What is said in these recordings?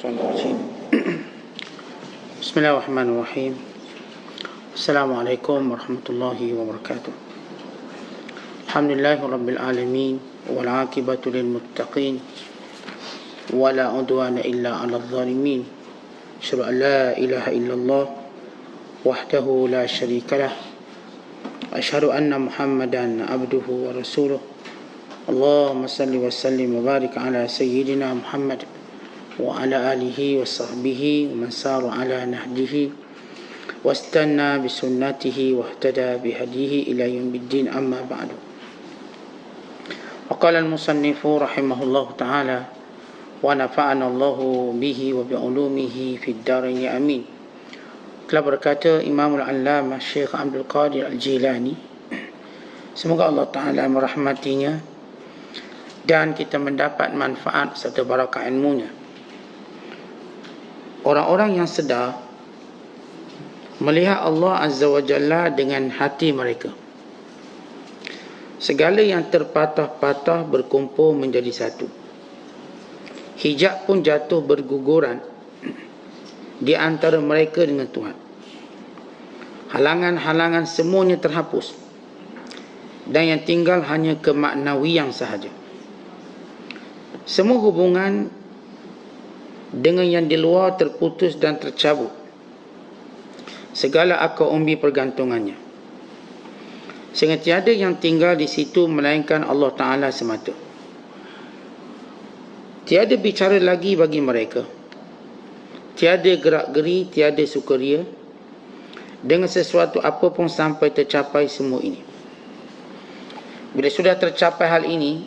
الشيطان الرجيم بسم الله الرحمن الرحيم السلام عليكم ورحمة الله وبركاته الحمد لله رب العالمين والعاقبة للمتقين ولا عدوان إلا على الظالمين أشهد أن لا إله إلا الله وحده لا شريك له أشهد أن محمدا عبده ورسوله اللهم صل وسلم وبارك على سيدنا محمد وعلى آله وصحبه ومن سار على نهجه واستنى بسنته واهتدى بهديه إلى يوم الدين أما بعد. وقال المصنف رحمه الله تعالى ونفعنا الله به وبعلومه في الدارين آمين. Telah berkata Imamul Allamah Syekh Abdul Qadir Al-Jilani, semoga Allah Ta'ala merahmatinya dan kita mendapat manfaat serta barakah ilmunya. Orang-orang yang sedar melihat Allah Azza wa Jalla dengan hati mereka. Segala yang terpatah-patah berkumpul menjadi satu. Hijab pun jatuh berguguran di antara mereka dengan Tuhan. Halangan-halangan semuanya terhapus dan yang tinggal hanya kemaknawian sahaja. Semua hubungan dengan yang di luar terputus dan tercabut. Segala akar umbi pergantungannya. Sehingga tiada yang tinggal di situ melainkan Allah Ta'ala semata. Tiada bicara lagi bagi mereka. Tiada gerak-geri, tiada sukaria dengan sesuatu apapun sampai tercapai semua ini. Bila sudah tercapai hal ini,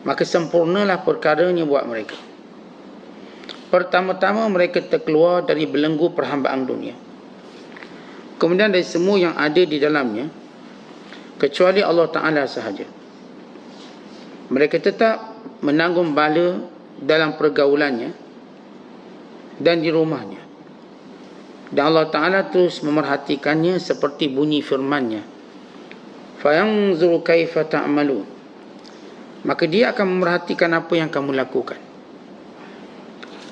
maka sempurnalah perkaranya buat mereka. Pertama-tama mereka terkeluar dari belenggu perhambaan dunia. Kemudian dari semua yang ada di dalamnya, kecuali Allah Ta'ala sahaja. Mereka tetap menanggung bala dalam pergaulannya dan di rumahnya. Dan Allah Ta'ala terus memerhatikannya seperti bunyi firman-Nya. فَيَنْظُرُ كَيْفَ تَعْمَلُونَ. Maka dia akan memerhatikan apa yang kamu lakukan.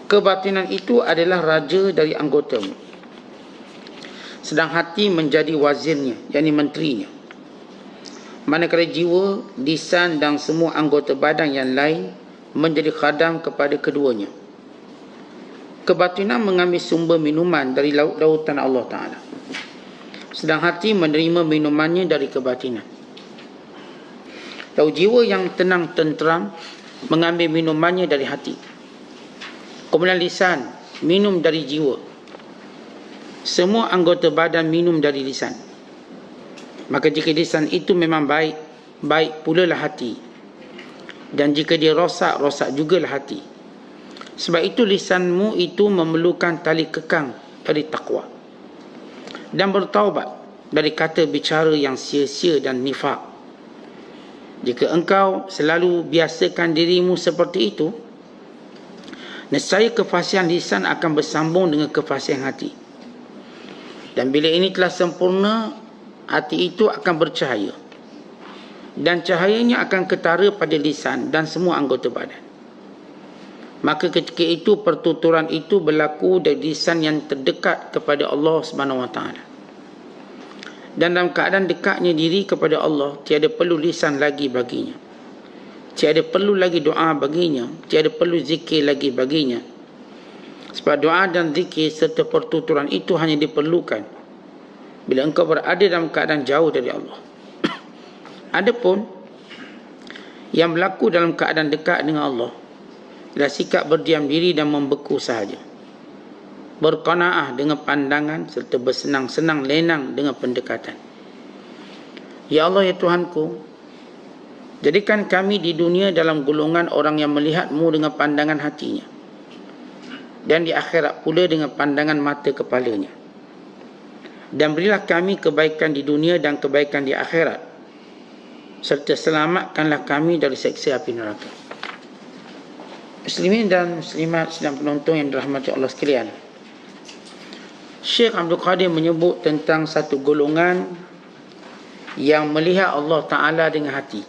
Kebatinan itu adalah raja dari anggotamu, sedang hati menjadi wazirnya, yakni menterinya. Manakala jiwa, lisan dan semua anggota badan yang lain menjadi khadam kepada keduanya. Kebatinan mengambil sumber minuman dari lautan Allah Ta'ala, sedang hati menerima minumannya dari kebatinan. Lalu jiwa yang tenang tenteram mengambil minumannya dari hati. Kemudian lisan minum dari jiwa. Semua anggota badan minum dari lisan. Maka jika lisan itu memang baik, baik pula lah hati. Dan jika dia rosak, rosak jugalah hati. Sebab itu lisanmu itu memerlukan tali kekang dari takwa. Dan bertaubat dari kata bicara yang sia-sia dan nifak. Jika engkau selalu biasakan dirimu seperti itu, nescaya kefasihan lisan akan bersambung dengan kefasihan hati. Dan bila ini telah sempurna, hati itu akan bercahaya. Dan cahayanya akan ketara pada lisan dan semua anggota badan. Maka ketika itu pertuturan itu berlaku dari lisan yang terdekat kepada Allah SWT. Dan dalam keadaan dekatnya diri kepada Allah, tiada perlu lisan lagi baginya. Tiada perlu lagi doa baginya. Tiada perlu zikir lagi baginya. Sebab doa dan zikir serta pertuturan itu hanya diperlukan bila engkau berada dalam keadaan jauh dari Allah. Adapun yang berlaku dalam keadaan dekat dengan Allah adalah sikap berdiam diri dan membeku sahaja. Berqanaah dengan pandangan serta bersenang-senang lenang dengan pendekatan. Ya Allah, ya Tuhanku, jadikan kami di dunia dalam golongan orang yang melihat-Mu dengan pandangan hatinya, dan di akhirat pula dengan pandangan mata kepalanya. Dan berilah kami kebaikan di dunia dan kebaikan di akhirat, serta selamatkanlah kami dari seksa api neraka. Muslimin dan muslimat sedang penonton yang dirahmati Allah sekalian, Syekh Abdul Qadir menyebut tentang satu golongan yang melihat Allah Ta'ala dengan hati.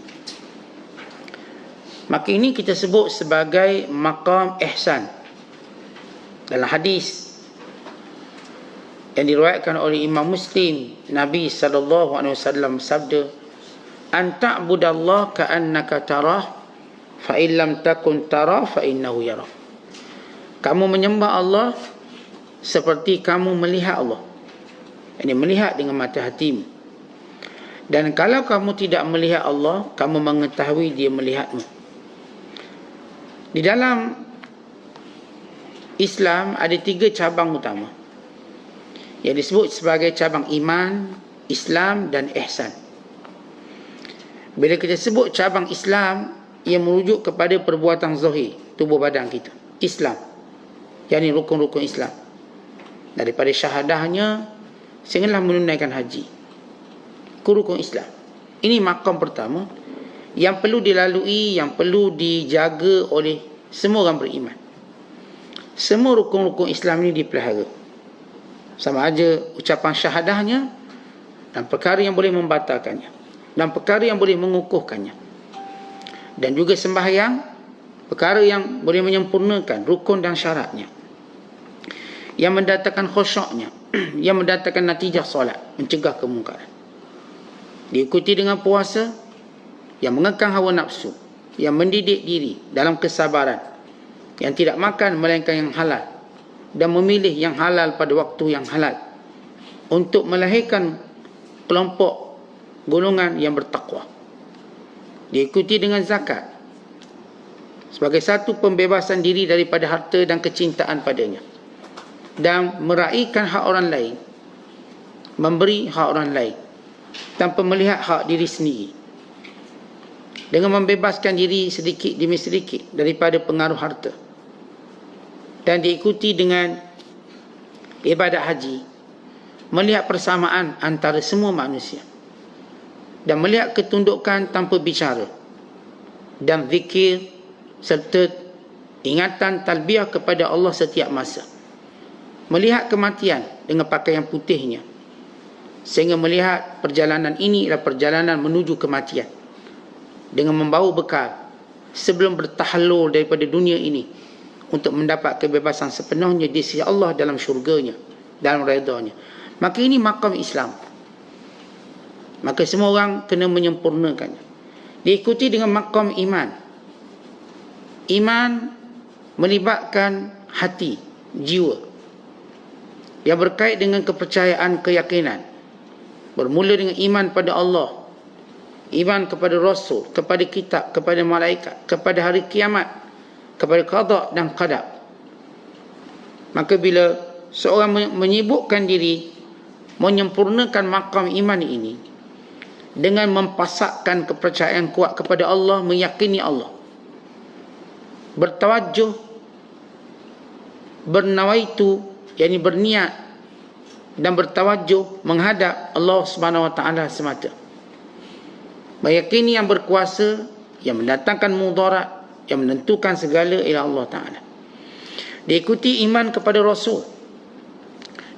Maka ini kita sebut sebagai maqam ihsan. Dalam hadis yang diriwayatkan oleh Imam Muslim, Nabi SAW sabda, "An ta'budallah ka'annaka tarah, fa in lam takun tarah fa innahu yarah." Kamu menyembah Allah seperti kamu melihat Allah. Ini melihat dengan mata hatimu. Dan kalau kamu tidak melihat Allah, kamu mengetahui dia melihatmu. Di dalam Islam ada 3 cabang utama yang disebut sebagai cabang iman, Islam dan ihsan. Bila kita sebut cabang Islam, ia merujuk kepada perbuatan zahir tubuh badan kita. Islam, yakni rukun-rukun Islam, daripada syahadahnya sehinggalah menunaikan haji. Rukun Islam. Ini makam pertama yang perlu dilalui, yang perlu dijaga oleh semua orang beriman. Semua rukun-rukun Islam ini dipelihara. Sama ada ucapan syahadahnya dan perkara yang boleh membatalkannya dan perkara yang boleh mengukuhkannya. Dan juga sembahyang, perkara yang boleh menyempurnakan rukun dan syaratnya, yang mendatangkan khusyuknya, yang mendatangkan natijah solat, mencegah kemungkaran. Diikuti dengan puasa yang mengekang hawa nafsu, yang mendidik diri dalam kesabaran, yang tidak makan melainkan yang halal dan memilih yang halal pada waktu yang halal, untuk melahirkan kelompok golongan yang bertakwa. Diikuti dengan zakat sebagai satu pembebasan diri daripada harta dan kecintaan padanya, dan meraihkan hak orang lain, memberi hak orang lain tanpa melihat hak diri sendiri, dengan membebaskan diri sedikit demi sedikit daripada pengaruh harta. Dan diikuti dengan ibadat haji, melihat persamaan antara semua manusia dan melihat ketundukan tanpa bicara, dan zikir serta ingatan talbiyah kepada Allah setiap masa. Melihat kematian dengan pakaian putihnya, sehingga melihat perjalanan ini adalah perjalanan menuju kematian, dengan membawa bekal sebelum bertahallul daripada dunia ini untuk mendapat kebebasan sepenuhnya di sisi Allah dalam syurganya, dalam redanya. Maka ini makam Islam. Maka semua orang kena menyempurnakannya. Diikuti dengan makam iman. Iman melibatkan hati, jiwa, yang berkait dengan kepercayaan, keyakinan. Bermula dengan iman pada Allah, iman kepada Rasul, kepada kitab, kepada malaikat, kepada hari kiamat, kepada qada dan qadar. Maka bila seorang menyibukkan diri menyempurnakan makam iman ini dengan mempasakkan kepercayaan kuat kepada Allah, meyakini Allah, bertawajuh, bernawaitu, yakni berniat dan bertawajuh menghadap Allah Subhanahu Wa Taala semata, meyakini yang berkuasa, yang mendatangkan mudarat, yang menentukan segala ialah Allah Ta'ala. Diikuti iman kepada Rasul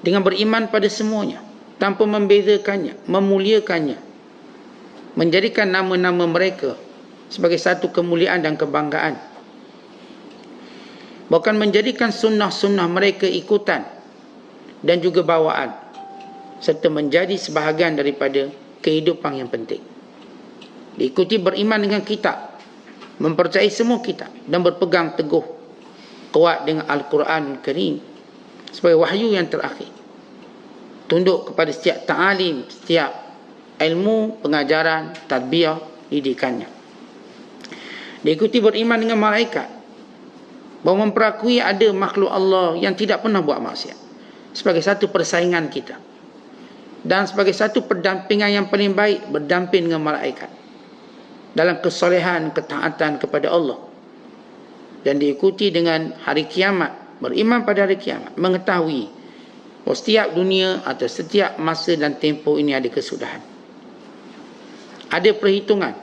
dengan beriman pada semuanya tanpa membezakannya, memuliakannya, menjadikan nama-nama mereka sebagai satu kemuliaan dan kebanggaan, bahkan menjadikan sunnah-sunnah mereka ikutan dan juga bawaan, serta menjadi sebahagian daripada kehidupan yang penting. Diikuti beriman dengan kitab, mempercayai semua kitab dan berpegang teguh kuat dengan Al-Quran Karim sebagai wahyu yang terakhir. Tunduk kepada setiap ta'alim, setiap ilmu, pengajaran, tadbiyah, didikannya. Diikuti beriman dengan malaikat, bahawa memperakui ada makhluk Allah yang tidak pernah buat maksiat sebagai satu persaingan kita, dan sebagai satu pendampingan yang paling baik berdamping dengan malaikat dalam kesolehan, ketaatan kepada Allah. Dan diikuti dengan hari kiamat, beriman pada hari kiamat, mengetahui bahawa setiap dunia atau setiap masa dan tempoh ini ada kesudahan, ada perhitungan,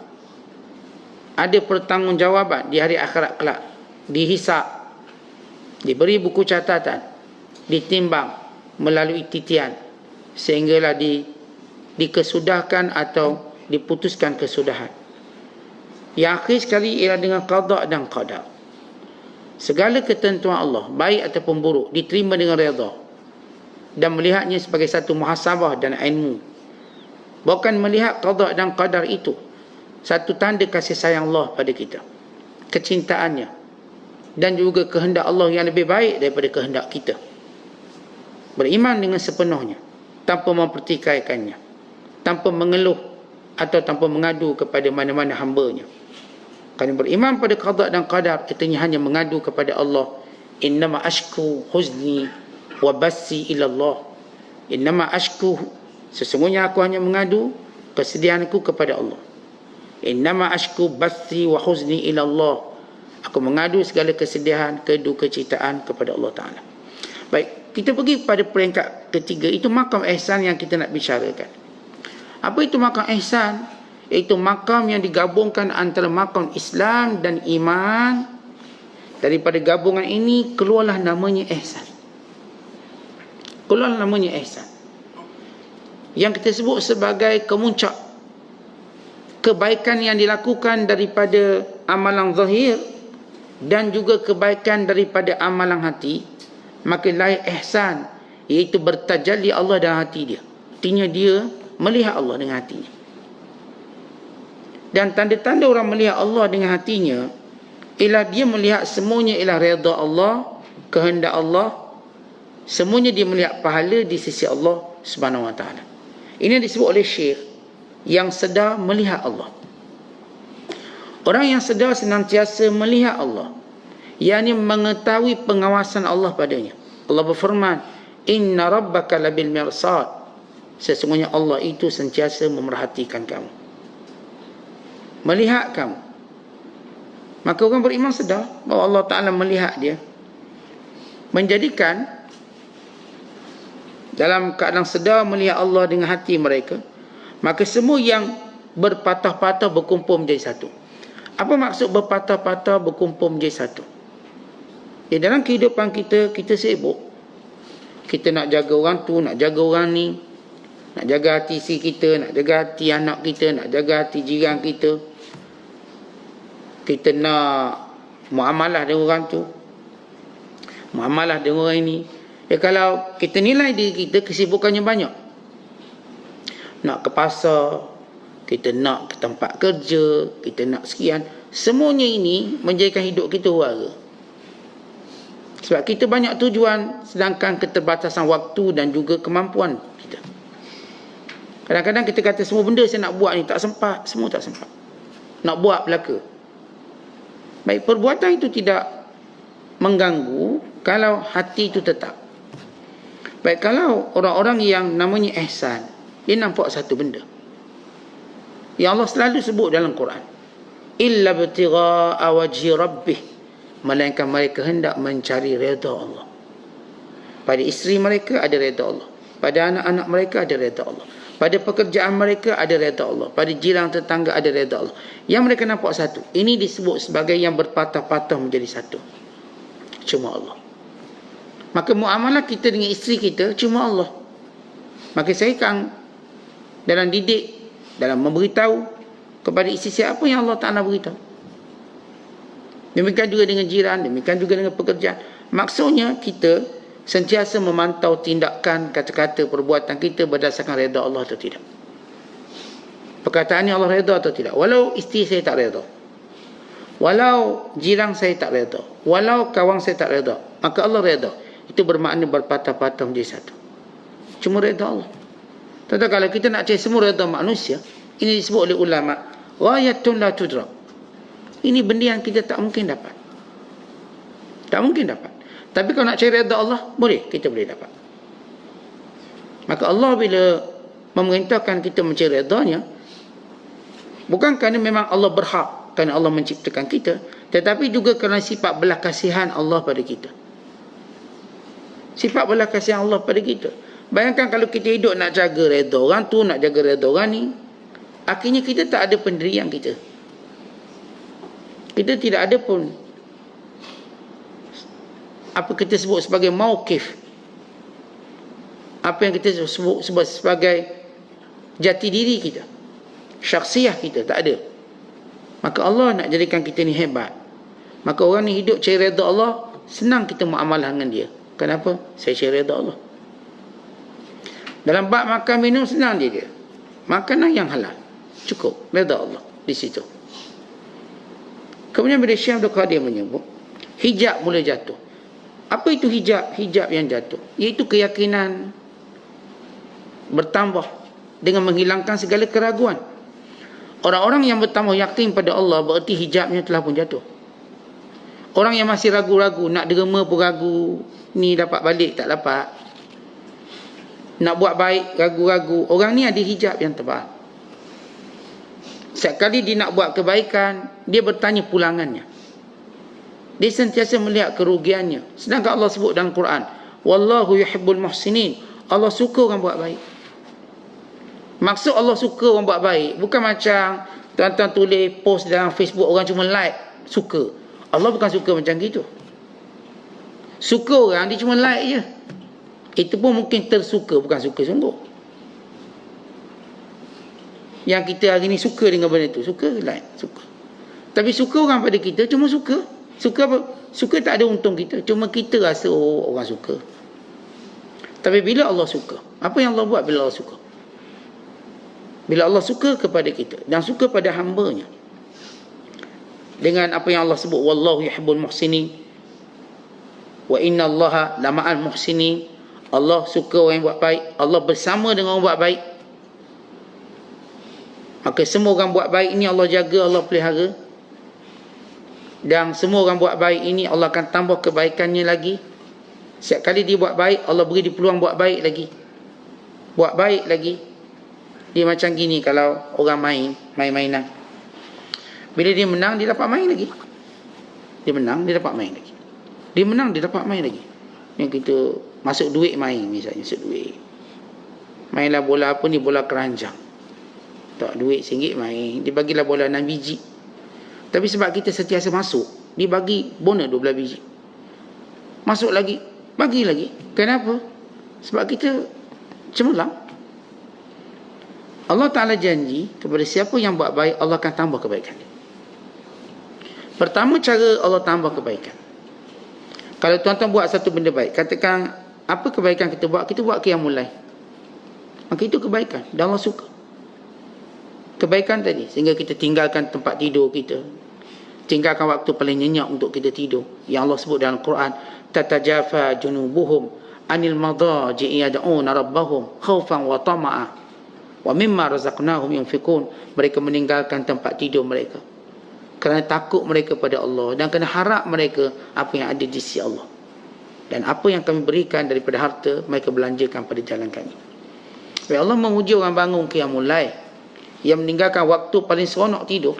ada pertanggungjawaban di hari akhirat kelak, dihisap, diberi buku catatan, ditimbang melalui titian, sehinggalah dikesudahkan atau diputuskan kesudahan. Yang akhir sekali ialah dengan qada dan qadar. segala ketentuan Allah, baik ataupun buruk, diterima dengan redha dan melihatnya sebagai satu muhasabah dan ilmu. Bukan melihat qada dan qadar itu satu tanda kasih sayang Allah pada kita, kecintaannya, dan juga kehendak Allah yang lebih baik daripada kehendak kita. Beriman dengan sepenuhnya, tanpa mempertikaikannya, tanpa mengeluh atau tanpa mengadu kepada mana-mana hamba-Nya. Kerana beriman pada qada dan qadar, katanya hanya mengadu kepada Allah. Innama ashku huzni wa bassi ila Allah. Innama ashku, sesungguhnya aku hanya mengadu kesedihanku kepada Allah. Innama ashku bassi wa huzni ila Allah. Aku mengadu segala kesedihan, kedukecitaan kepada Allah Ta'ala. Baik, kita pergi pada peringkat ketiga. Itu makam ihsan yang kita nak bicarakan. Apa itu makam ihsan? Iaitu makam yang digabungkan antara makam Islam dan iman. Daripada gabungan ini keluarlah namanya ihsan. Keluarlah namanya ihsan, yang kita sebut sebagai kemuncak kebaikan yang dilakukan daripada amalan zahir dan juga kebaikan daripada amalan hati. Maka lahir ihsan, iaitu bertajalli Allah dalam hati dia. Artinya dia melihat Allah dengan hatinya. Dan tanda-tanda orang melihat Allah dengan hatinya ialah dia melihat semuanya ialah redha Allah, kehendak Allah. Semuanya dia melihat pahala di sisi Allah Subhanahu Wa Taala. Ini disebut oleh Syekh yang sedar melihat Allah. Orang yang sedar senantiasa melihat Allah, yakni mengetahui pengawasan Allah padanya. Allah berfirman, Inna rabbaka labil mirsad. Sesungguhnya Allah itu sentiasa memerhatikan kamu, melihat kamu. Maka orang beriman sedar bahawa Allah Ta'ala melihat dia, menjadikan dalam keadaan sedar melihat Allah dengan hati mereka. Maka semua yang berpatah-patah berkumpul menjadi satu. Apa maksud berpatah-patah berkumpul menjadi satu? Ya, dalam kehidupan kita, kita sibuk. Kita nak jaga orang tu, nak jaga orang ni, nak jaga hati si kita, nak jaga hati anak kita, nak jaga hati jiran kita. Kita nak muamalah dengan orang tu, muamalah dengan orang ini. Ya, kalau kita nilai diri kita, kesibukannya banyak. Nak ke pasar, kita nak ke tempat kerja, kita nak sekian. Semuanya ini menjadikan hidup kita huara. Sebab kita banyak tujuan, sedangkan keterbatasan waktu dan juga kemampuan kita. Kadang-kadang kita kata semua benda saya nak buat ni tak sempat, semua tak sempat. Nak buat belaka. Baik, perbuatan itu tidak mengganggu kalau hati itu tetap. Baik, kalau orang-orang yang namanya ihsan, dia nampak satu benda yang Allah selalu sebut dalam Quran, illa ibtigha'a wajhi rabbih, melainkan mereka hendak mencari redha Allah. Pada isteri mereka ada redha Allah, pada anak-anak mereka ada redha Allah, pada pekerjaan mereka ada redha Allah, pada jiran tetangga ada redha Allah. Yang mereka nampak satu. Ini disebut sebagai yang berpatah-patah menjadi satu. Cuma Allah. Maka muamalah kita dengan isteri kita cuma Allah. Maka saya kan dalam didik, dalam memberitahu kepada isteri saya apa yang Allah Ta'ala beritahu. Demikian juga dengan jiran, demikian juga dengan pekerjaan. Maksudnya kita sentiasa memantau tindakan, kata-kata, perbuatan kita berdasarkan redha Allah atau tidak. Perkataannya Allah redha atau tidak. Walau isteri saya tak redha, walau jiran saya tak redha, walau kawan saya tak redha, maka Allah redha. Itu bermakna berpatah-patah menjadi satu. Cuma redha Allah. Tetapi kalau kita nak cari semua redha manusia, ini disebut oleh ulama ghayatun la tudrak. Ini benda yang kita tak mungkin dapat. Tak mungkin dapat. Tapi kalau nak cari redha Allah, boleh, kita boleh dapat. Maka Allah bila memerintahkan kita mencari redanya, bukan kerana memang Allah berhak, kerana Allah menciptakan kita, tetapi juga kerana sifat belas kasihan Allah pada kita. Sifat belas kasihan Allah pada kita. Bayangkan kalau kita hidup nak jaga redha orang tu, nak jaga redha orang ni, akhirnya kita tak ada pendirian kita. Kita tidak ada pun apa kita sebut sebagai mauqif, apa yang kita sebut sebagai jati diri kita, syakhsiah kita, tak ada. Maka Allah nak jadikan kita ni hebat, Maka orang ni hidup cari redha Allah, senang kita muamalah dengan dia. Kenapa? Saya cari redha Allah. Dalam bab makan minum senang dia. Makanan yang halal. Cukup. Redha Allah di situ. Kemudian bila Syekh Abdul Qadir menyebut, hijab mula jatuh. Apa itu hijab? Hijab yang jatuh. Iaitu keyakinan bertambah dengan menghilangkan segala keraguan. Orang-orang yang bertambah yakin pada Allah bererti hijabnya telah pun jatuh. Orang yang masih ragu-ragu, nak derma pun ragu, ni dapat balik tak dapat, nak buat baik ragu-ragu, orang ni ada hijab yang tebal. Setiap kali dia nak buat kebaikan, dia bertanya pulangannya. Dia sentiasa melihat kerugiannya. Sedangkan Allah sebut dalam Quran, wallahu yuhibbul muhsinin. Allah suka orang buat baik. Maksud Allah suka orang buat baik bukan macam tuan-tuan tulis post dalam Facebook, orang cuma like, suka. Allah bukan suka macam gitu. Suka orang, dia cuma like je. Itu pun mungkin tersuka, bukan suka sungguh. Yang kita hari ni suka dengan benda tu, suka, like, suka. Tapi suka orang pada kita cuma suka. Suka apa? Suka tak ada untung kita, cuma kita rasa oh orang suka. Tapi bila Allah suka, apa yang Allah buat bila Allah suka? Bila Allah suka kepada kita dan suka pada hamba-Nya, dengan apa yang Allah sebut, wallahu yuhibbul muhsinin wa inna Allaha lama'al muhsinin. Allah suka orang yang buat baik, Allah bersama dengan orang buat baik. Maka semua orang buat baik ini Allah jaga, Allah pelihara. Dan semua orang buat baik ini Allah akan tambah kebaikannya lagi. Setiap kali dia buat baik, Allah beri dia peluang buat baik lagi, buat baik lagi. Dia macam gini, kalau orang main-mainan, bila dia menang, dia dapat main lagi. Dia menang, dia dapat main lagi. Dia menang, dia dapat main lagi. Yang kita masuk duit main, misalnya masuk duit, mainlah bola apa ni, bola keranjang, tak, duit RM1 main, dia bagilah bola 6 biji. Tapi sebab kita sentiasa masuk, dia bagi bonus 12 biji. Masuk lagi, bagi lagi. Kenapa? Sebab kita cemerlang. Allah Ta'ala janji kepada siapa yang buat baik, Allah akan tambah kebaikan dia. Pertama cara Allah tambah kebaikan, kalau tuan-tuan buat satu benda baik, katakan apa kebaikan kita buat qiyamul lail, maka itu kebaikan dan Allah suka kebaikan tadi, sehingga kita tinggalkan tempat tidur kita, tinggalkan waktu paling nyenyak untuk kita tidur, yang Allah sebut dalam Quran, tatajafa junubuhum anil madaji yad'una rabbahum khaufan wa tama'a wa mimma razaqnahum yunfiqun. Mereka meninggalkan tempat tidur mereka kerana takut mereka pada Allah dan kerana harap mereka apa yang ada di sisi Allah, dan apa yang kami berikan daripada harta mereka belanjakan pada jalan kami. Bila Allah menguji orang bangun qiyamul lail, yang meninggalkan waktu paling seronok tidur,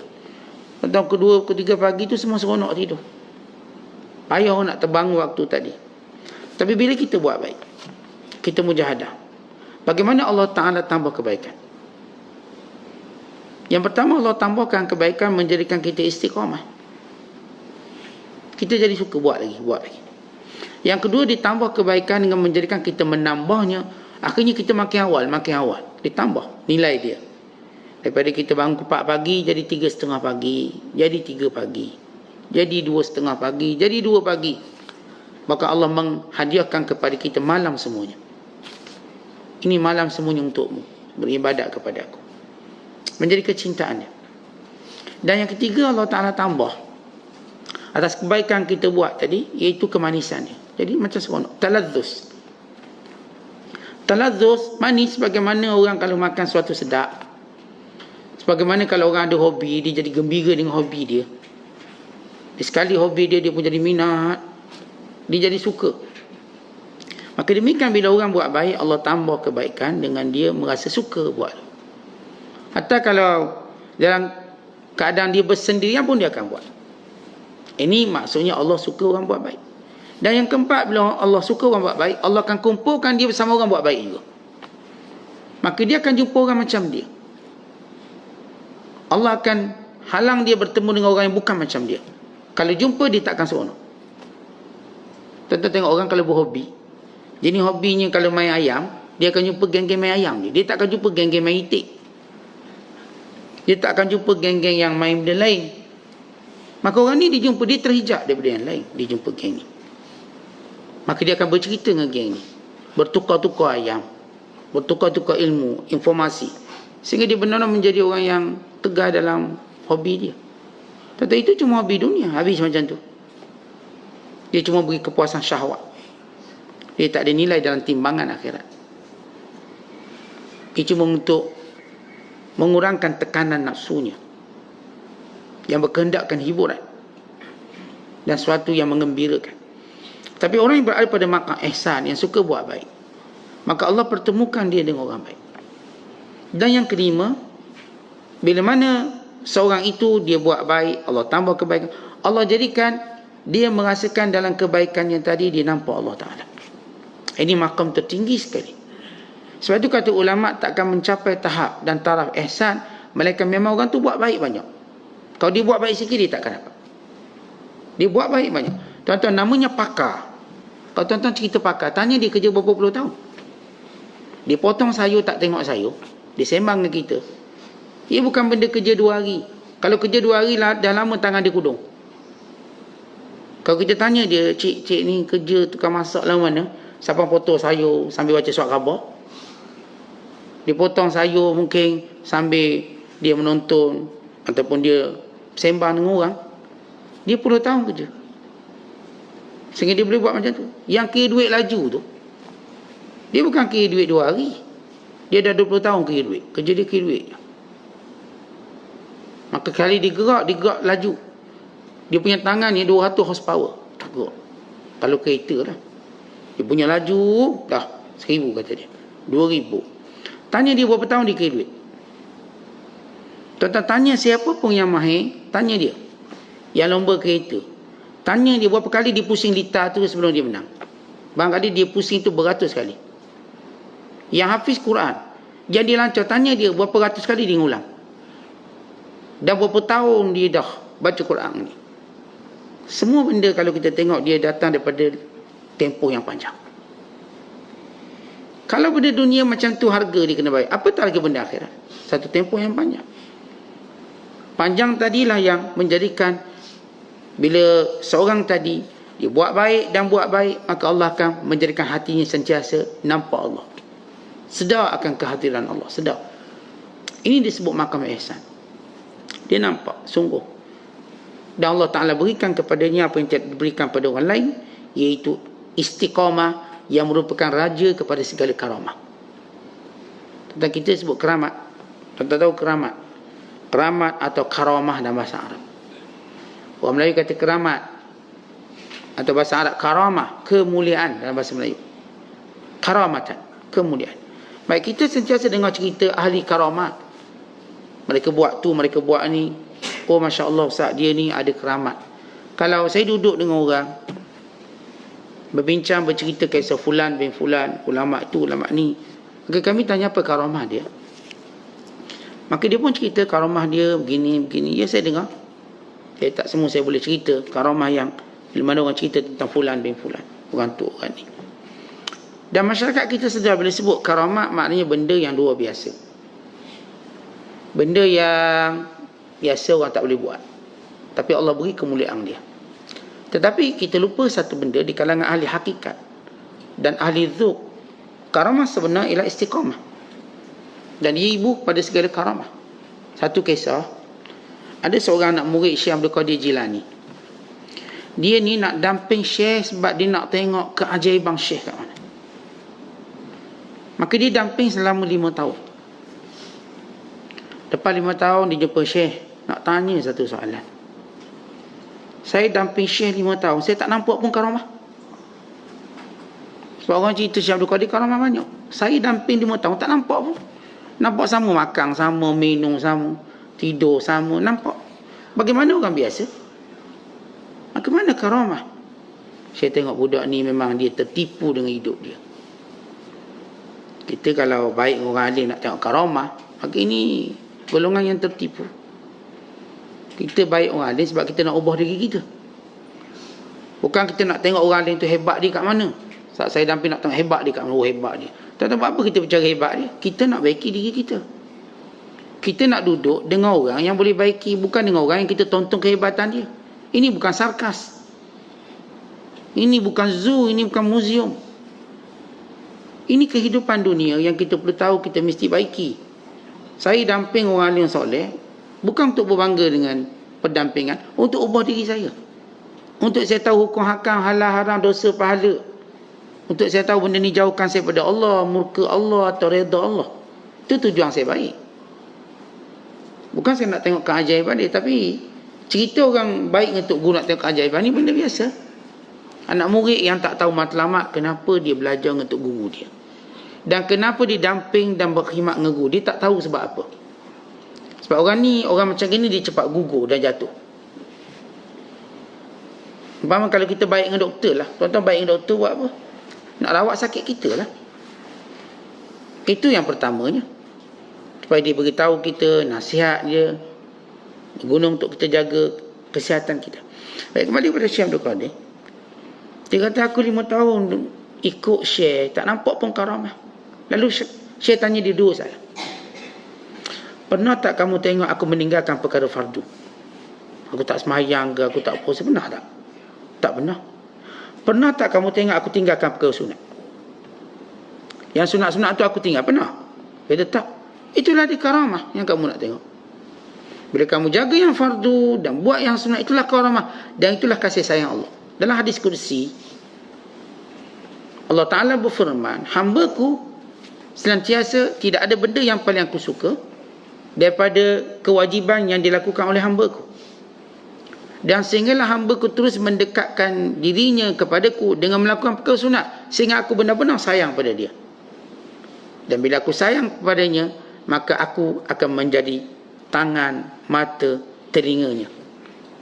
tahun kedua, ketiga pagi tu semua seronok tidur, payah nak terbangun waktu tadi. Tapi bila kita buat baik, kita mujahadah, bagaimana Allah Ta'ala tambah kebaikan? Yang pertama, Allah tambahkan kebaikan menjadikan kita istiqamah. Kita jadi suka buat lagi. Yang kedua, ditambah kebaikan dengan menjadikan kita menambahnya. Akhirnya kita makin awal. Ditambah nilai dia. Daripada kita bangun 4 pagi, jadi 3:30 pagi. Jadi 3 pagi. Jadi 2:30 pagi. Jadi 2 pagi. Maka Allah menghadiahkan kepada kita malam semuanya. Ini malam semuanya untukmu, beribadat kepada aku. Menjadi kecintaan dia. Dan yang ketiga, Allah Ta'ala tambah atas kebaikan kita buat tadi, iaitu kemanisannya. Jadi macam seronok, taladzuz, manis. Bagaimana orang kalau makan sesuatu sedap, sebagaimana kalau orang ada hobi, dia jadi gembira dengan hobi dia. Sekali hobi dia pun jadi minat, dia jadi suka. Maka demikian bila orang buat baik, Allah tambah kebaikan dengan dia merasa suka buat. Hatta kalau dalam keadaan dia bersendirian pun dia akan buat. Ini maksudnya Allah suka orang buat baik. Dan yang keempat, bila Allah suka orang buat baik, Allah akan kumpulkan dia bersama orang buat baik juga. Maka dia akan jumpa orang macam dia. Allah akan halang dia bertemu dengan orang yang bukan macam dia. Kalau jumpa, dia tak akan seronok. Tentu tengok orang kalau berhobi, jadi hobinya kalau main ayam, dia akan jumpa geng-geng main ayam dia. Dia tak akan jumpa geng-geng main itik. Dia tak akan jumpa geng-geng yang main benda lain. Maka orang ni dia jumpa, dia terhijab daripada yang lain. Dia jumpa geng ni. Maka dia akan bercerita dengan geng ni. Bertukar-tukar ayam. Bertukar-tukar ilmu, informasi. Sehingga dia benar-benar menjadi orang yang tegar dalam hobi dia. Tetapi itu cuma hobi dunia. Habis macam tu. Dia cuma beri kepuasan syahwat. Dia tak ada nilai dalam timbangan akhirat. Dia cuma untuk mengurangkan tekanan nafsunya, yang berkehendakkan hiburan dan sesuatu yang menggembirakan. Tapi orang yang berada pada maqam ihsan, yang suka buat baik, maka Allah pertemukan dia dengan orang baik. Dan yang kelima, bila mana seorang itu dia buat baik, Allah tambah kebaikan, Allah jadikan dia merasakan dalam kebaikan yang tadi dia nampak Allah Ta'ala. Ini maqam tertinggi sekali. Sebab itu kata ulama, tak akan mencapai tahap dan taraf ihsan melainkan memang orang tu buat baik banyak. Kalau dia buat baik sikit, dia tak akan dapat. Dia buat baik banyak. Tuan-tuan, namanya pakar. Kalau tuan-tuan cerita pakar, tanya dia kerja berapa puluh tahun. Dia potong sayur tak tengok sayur, dia sembang dengan kita. Ia bukan benda kerja 2 hari. Kalau kerja 2 hari dah lama tangan dia kudung. Kalau kita tanya dia, cik ni kerja tukang masak lah mana? Siapa potong sayur sambil baca surat khabar? Dia potong sayur mungkin sambil dia menonton ataupun dia sembang dengan orang. Dia puluh tahun kerja. Sehingga dia boleh buat macam tu. Yang kira duit laju tu, dia bukan kira duit 2 hari. Dia dah 20 tahun kira duit. Kerja dia kira duit. Maka kali dia gerak laju. Dia punya tangan ni 200 horsepower. Gerak. Kalau kereta lah. Dia punya laju, dah 1000 kata dia. 2000. Tanya dia berapa tahun dia kira duit. Tuan-tuan, tanya siapa pun yang mahir, tanya dia. Yang lomba kereta. Tanya dia berapa kali dia pusing litar tu sebelum dia menang. Barangkali dia pusing tu beratus kali. Yang hafiz Quran, yang dia lancar, tanya dia berapa ratus kali dia ngulang. Dan berapa tahun dia dah baca Quran ni. Semua benda kalau kita tengok, dia datang daripada tempoh yang panjang. Kalau benda dunia macam tu harga dia kena bayar, apatah lagi benda akhirat. Satu tempoh yang panjang. Panjang tadilah yang menjadikan bila seorang tadi dia buat baik dan buat baik, maka Allah akan menjadikan hatinya sentiasa nampak Allah. Sedar akan kehadiran Allah, sedar. Ini disebut maqam ihsan. Dia nampak sungguh. Dan Allah Ta'ala berikan kepadanya apa yang tidak diberikan pada orang lain, iaitu istiqamah yang merupakan raja kepada segala karamah. Tentang kita sebut keramat. Tuan-tuan tahu keramat? Keramat atau karamah dalam bahasa Arab. Orang Melayu kata keramat, atau bahasa Arab karamah, kemuliaan dalam bahasa Melayu. Karamatan, kemuliaan. Baik, kita sentiasa dengar cerita ahli karamat. Mereka buat tu, mereka buat ni. Oh, Masya Allah Ustaz, dia ni ada keramat. Kalau saya duduk dengan orang, berbincang, bercerita kisah fulan bin fulan, ulama tu, ulama ni, maka kami tanya apa karamah dia. Maka dia pun cerita karamah dia begini. Ya, saya dengar. Tak semua saya boleh cerita karamah yang bila mana orang cerita tentang fulan bin fulan, orang tu, orang ni. Dan masyarakat kita sedar bila sebut karamah, maknanya benda yang luar biasa. Benda yang biasa orang tak boleh buat. Tapi Allah beri kemuliaan dia. Tetapi kita lupa satu benda di kalangan ahli hakikat dan ahli dzuk. Karamah sebenarnya ialah istiqamah. Dan dia ibu pada segala karamah. Satu kisah, ada seorang anak murid Syekh Abdul Qadir Jilani. Dia ni nak damping Syekh sebab dia nak tengok keajaiban Syekh kat mana. Maka dia damping selama 5 tahun. Lepas 5 tahun dia jumpa Syekh, nak tanya satu soalan. Saya damping Syekh 5 tahun, saya tak nampak pun karamah. Sebab orang cerita Syekh Abdul Qadir karamah banyak. Saya damping 5 tahun, tak nampak pun. Nampak sama makan, sama minum, sama tidur, sama, nampak. Bagaimana orang biasa? Bagaimana karamah? Saya tengok budak ni memang dia tertipu dengan hidup dia. Kita kalau baik orang alim nak tengok karamah, maka ini golongan yang tertipu. Kita baik orang alim sebab kita nak ubah diri kita. Bukan kita nak tengok orang alim tu hebat dia kat mana. Saat saya damping nak tengok hebat dia kat mana. Oh, hebat dia. Tak tahu apa kita bercakap hebat dia. Kita nak baiki diri kita. Kita nak duduk dengan orang yang boleh baiki, bukan dengan orang yang kita tonton kehebatan dia. Ini bukan sarkas. Ini bukan zoo, ini bukan museum. Ini kehidupan dunia yang kita perlu tahu, kita mesti baiki. Saya damping orang alim soleh bukan untuk berbangga dengan pendampingan, untuk ubah diri saya. Untuk saya tahu hukum hakam, halal haram, dosa pahala. Untuk saya tahu benda ni jauhkan saya pada Allah, murka Allah atau redha Allah. Itu tujuan saya baik. Bukan saya nak tengok keajaiban dia, tapi cerita orang baik untuk guru nak tengok keajaiban ni benda biasa. Anak murid yang tak tahu matlamat, kenapa dia belajar untuk guru dia? Dan kenapa dia damping dan berkhidmat dengan guru? Dia tak tahu sebab apa. Sebab orang ni, orang macam gini dia cepat gugur dan jatuh. Umpama kalau kita baik dengan doktor lah. Tuan-tuan baik dengan doktor buat apa? Nak rawat sakit kita lah. Itu yang pertamanya. Supaya dia beritahu kita, nasihat dia, guna untuk kita jaga kesihatan kita. Baik, kembali kepada Syekh Abdul Qadir. Dia kata, aku 5 tahun ikut Syekh, tak nampak pun karamah. Lalu Syekh tanya dia 2 soalan. Pernah tak kamu tengok aku meninggalkan perkara fardu? Aku tak sembahyang ke, aku tak puasa, pernah tak? Tak pernah. Pernah tak kamu tengok aku tinggalkan perkara sunat? Yang sunat-sunat tu aku tinggal, pernah? Dia tak. Itulah di karamah yang kamu nak tengok. Bila kamu jaga yang fardu dan buat yang sunat, itulah karamah. Dan itulah kasih sayang Allah. Dalam hadis kursi, Allah Ta'ala berfirman, hamba-Ku senantiasa tidak ada benda yang paling aku suka daripada kewajiban yang dilakukan oleh hamba-Ku. Dan sehinggalah hamba-Ku terus mendekatkan dirinya kepadaku dengan melakukan perkara sunat, sehingga aku benar-benar sayang pada dia. Dan bila aku sayang kepadanya, maka aku akan menjadi tangan, mata, telinganya.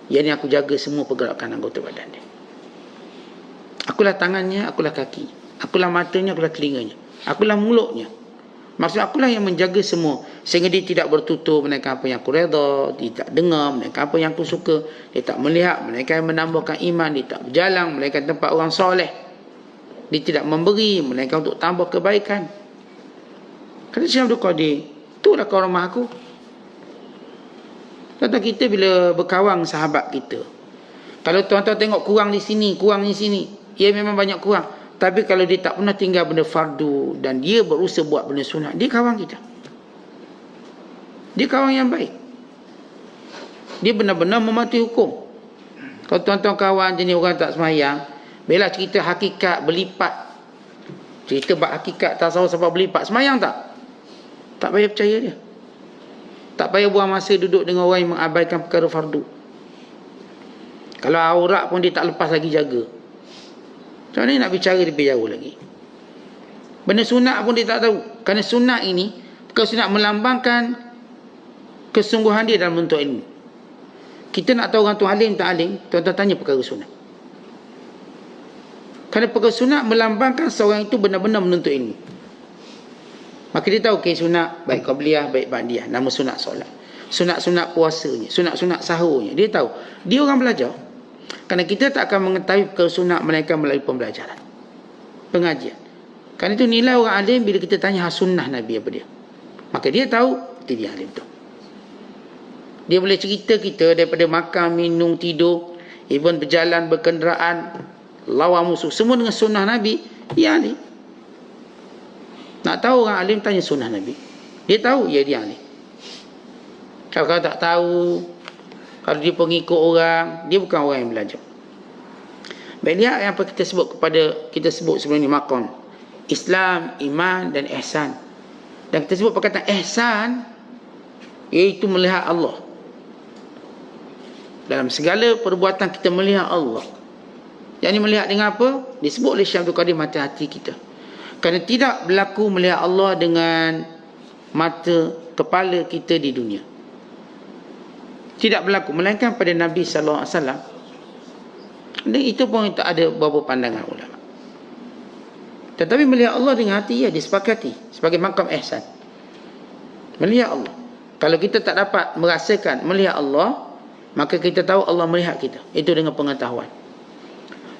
Yang aku jaga semua pergerakan anggota badan dia. Akulah tangannya, akulah kaki, akulah matanya, akulah telinganya, akulah mulutnya. Maksud akulah yang menjaga semua, sehingga dia tidak bertutur melainkan apa yang aku redha, dia tak dengar melainkan apa yang aku suka, dia tak melihat melainkan yang menambahkan iman, dia tak berjalan melainkan tempat orang soleh, dia tidak memberi melainkan untuk tambah kebaikan. Kata Syekh Abdul Qadir, itulah karamah aku. Kata kita bila berkawan sahabat kita, kalau tuan-tuan tengok kurang di sini, kurang di sini, ia memang banyak kurang. Tapi kalau dia tak pernah tinggal benda fardu dan dia berusaha buat benda sunat, dia kawan kita. Dia kawan yang baik. Dia benar-benar mematuhi hukum. Kalau tuan-tuan kawan jenis orang tak sembahyang, bila cerita hakikat berlipat, cerita bab hakikat tasawuf sebab berlipat, sembahyang tak? Tak payah percaya dia. Tak payah buang masa duduk dengan orang yang mengabaikan perkara fardu. Kalau aurat pun dia tak lepas lagi jaga. Macam mana nak bicara lebih jauh lagi? Benda sunat pun dia tak tahu. Kerana sunat ini, perkara sunat melambangkan kesungguhan dia dalam menuntut ilmu. Kita nak tahu orang tu alim tak alim, tuan-tuan tanya perkara sunat. Kerana perkara sunat melambangkan seorang itu benar-benar menuntut ilmu. Maka dia tahu sunat baik qabliyah, baik ba'diyah. Nama sunat solat, sunat-sunat puasanya, sunat-sunat sahurnya. Dia tahu. Dia orang belajar. Kerana kita tak akan mengetahui perkara sunat melainkan melalui pembelajaran, pengajian. Kerana itu nilai orang alim bila kita tanya sunnah Nabi apa dia, maka dia tahu itu dia alim tu. Dia boleh cerita kita daripada makan, minum, tidur, even berjalan, berkenderaan, lawan musuh, semua dengan sunnah Nabi. Dia alim. Nak tahu orang alim, tanya sunnah Nabi. Dia tahu, ya dia alim. Kalau tak tahu, kalau dia pengikut orang, dia bukan orang yang belajar. Baik, lihat apa kita sebut sebelum ni, maqam Islam, iman dan ihsan. Dan kita sebut perkataan ihsan, iaitu melihat Allah. Dalam segala perbuatan kita melihat Allah. Yang ini melihat dengan apa? Disebut oleh Syekh Abdul Qadir mata hati kita. Kerana tidak berlaku melihat Allah dengan mata kepala kita di dunia. Tidak berlaku, melainkan pada Nabi SAW. Dan itu pun tak ada beberapa pandangan ulama. Tetapi melihat Allah dengan hati, ya disepakati sebagai makam ihsan. Melihat Allah. Kalau kita tak dapat merasakan melihat Allah, maka kita tahu Allah melihat kita. Itu dengan pengetahuan.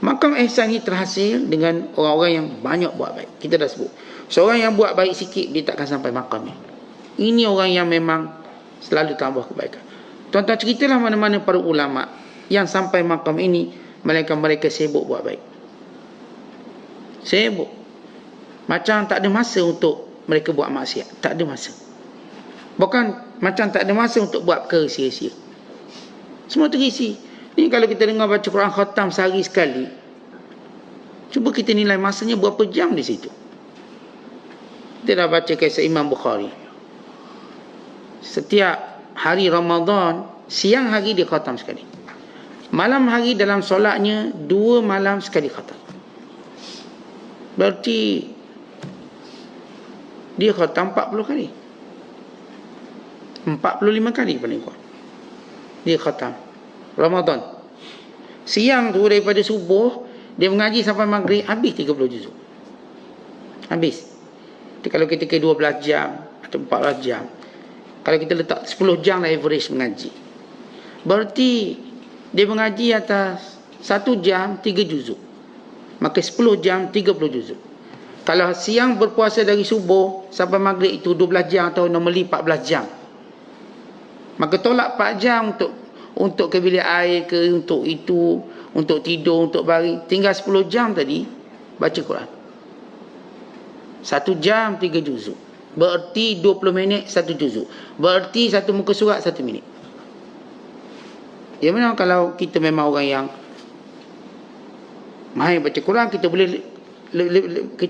Makam ihsan ini terhasil dengan orang-orang yang banyak buat baik. Kita dah sebut, seorang yang buat baik sikit, dia takkan sampai makam ni. Ini orang yang memang selalu tambah kebaikan. Tuan-tuan ceritalah mana-mana para ulama yang sampai makam ini, melainkan mereka sibuk buat baik. Sibuk. Macam tak ada masa untuk mereka buat maksiat. Tak ada masa. Bukan macam tak ada masa untuk buat perkara sia-sia. Semua terisi. Ni kalau kita dengar baca Quran khatam sehari sekali, cuba kita nilai masanya berapa jam di situ. Kita dah baca kisah Imam Bukhari. Setiap hari Ramadan, siang hari dia khatam sekali. Malam hari dalam solatnya 2 malam sekali khatam. Berarti dia khatam 40 kali. 45 kali paling kuat. Dia khatam Ramadan. Siang tu daripada subuh dia mengaji sampai maghrib, habis 30 juzuk. Habis. Jadi, kalau kita ke 12 jam atau 14 jam, kalau kita letak 10 jam lah average mengaji, berarti dia mengaji atas 1 jam 3 juzuk. Maka 10 jam 30 juzuk. Kalau siang berpuasa dari subuh sampai maghrib itu 12 jam atau normally 14 jam. Maka tolak 4 jam untuk ke bilik air ke, untuk itu, untuk tidur, untuk baring. Tinggal 10 jam tadi baca Quran. 1 jam 3 juzuk. Berarti 20 minit 1 juzuk. Berarti 1 muka surat 1 minit. Ya memang kalau kita memang orang yang mahir baca Quran, kita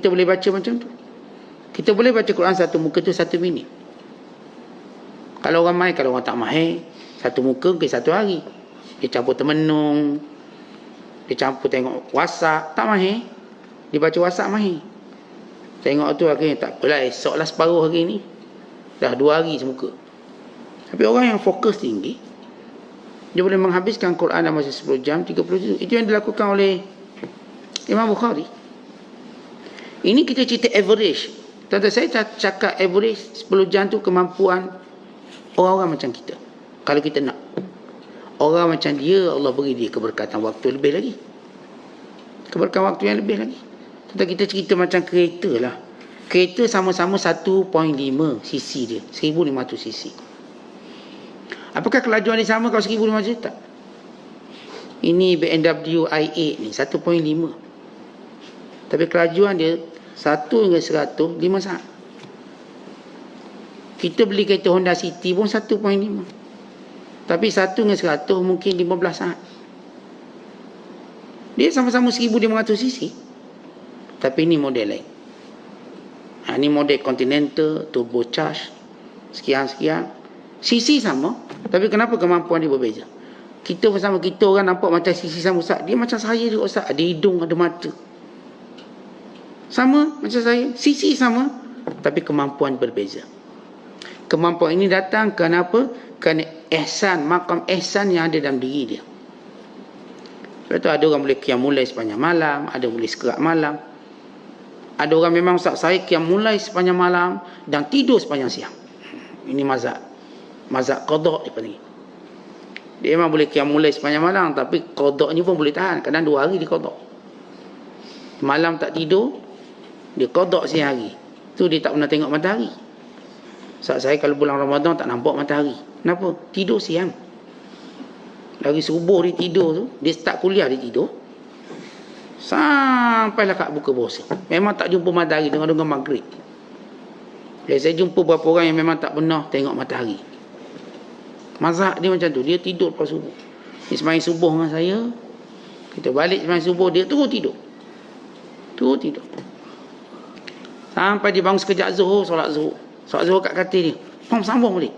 boleh baca macam tu. Kita boleh baca Quran 1 muka tu 1 minit. Kalau orang mahir, kalau orang tak mahir, 1 muka ke 1 hari. Dia campur termenung, dia campur tengok WhatsApp, tak mahir. Dia baca WhatsApp mahir. Tengok tu akhirnya tak apalah, esoklah separuh hari ni. Dah 2 hari semuka. Tapi orang yang fokus tinggi, dia boleh menghabiskan Quran dalam masa 10 jam 30 juzuk. Itu yang dilakukan oleh Imam Bukhari. Ini kita cerita average. Tentang saya cakap average 10 jam tu kemampuan orang-orang macam kita. Kalau kita nak orang macam dia, Allah beri dia keberkatan waktu lebih lagi. Keberkatan waktu yang lebih lagi. Tentang kita cerita macam kereta lah. Kereta sama-sama 1.5 cc dia. 1500 cc. Apakah kelajuan dia sama kalau 1500? Tak. Ini BMW i8 ni 1.5. Tapi kelajuan dia 1 hingga 100 5 saat. Kita beli kereta Honda City pun 1.5. Tapi 1 hingga 100 mungkin 15 saat. Dia sama-sama 1500 cc. Tapi ini model lain. Ini model Continental, turbo charge, sekian-sekian. cc sama, tapi kenapa kemampuan dia berbeza? Kita bersama kita orang nampak macam cc sama Ustaz. Dia macam saya juga Ustaz. Ada hidung, ada mata. Sama macam saya. cc sama, tapi kemampuan berbeza. Kemampuan ini datang kenapa? Kerana ihsan, makam ihsan yang ada dalam diri dia. Sebab tu ada orang boleh qiyam mulai sepanjang malam, ada boleh sekerak malam. Ada orang memang Ustaz, saya qiyam mulai sepanjang malam dan tidur sepanjang siang. Ini mazhab qada' dia panggil. Dia memang boleh qiyam mulai sepanjang malam, tapi qada'nya pun boleh tahan. Kadang 2 hari dia qada'. Malam tak tidur, dia qada' siang hari. Tu dia tak pernah tengok matahari. Ustaz, saya kalau bulan Ramadan tak nampak matahari. Kenapa? Tidur siang. Dari subuh dia tidur tu, dia start kuliah dia tidur, sampailah kat buka puasa. Memang tak jumpa matahari dengan maghrib. Saya jumpa beberapa orang yang memang tak pernah tengok matahari. Mazhab dia macam tu. Dia tidur lepas subuh. Dia sembahyang subuh dengan saya, kita balik sembahyang subuh, dia terus tidur. Terus tidur. Sampai dia bangun sekejap zuhur, solat zuhur. Solat zuhur kat katil dia, sambung balik.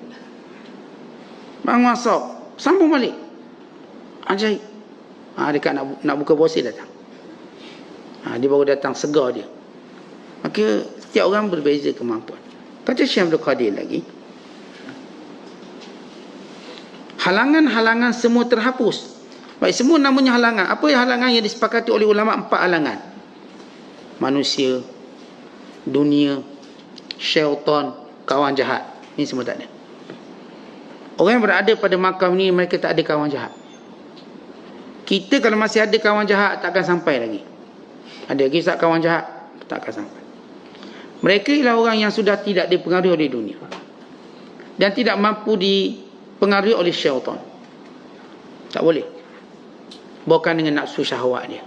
Bangun asar, sambung balik. Ajaib. Dekat nak buka puasa datang. Dia baru datang, segar dia. Maka setiap orang berbeza kemampuan. Kata Syekh Abdul Qadir lagi, halangan-halangan semua terhapus. Baik, semua namanya halangan. Apa yang halangan yang disepakati oleh ulama? 4 halangan. Manusia, dunia, syaitan, kawan jahat. Ini semua tak ada. Orang yang berada pada makam ni, mereka tak ada kawan jahat. Kita kalau masih ada kawan jahat, takkan sampai lagi. Ada lagi tak kawan jahat, takkan sampai. Mereka ialah orang yang sudah tidak dipengaruhi oleh dunia dan tidak mampu dipengaruhi oleh syaitan. Tak boleh. bukan dengan nafsu syahwat dia.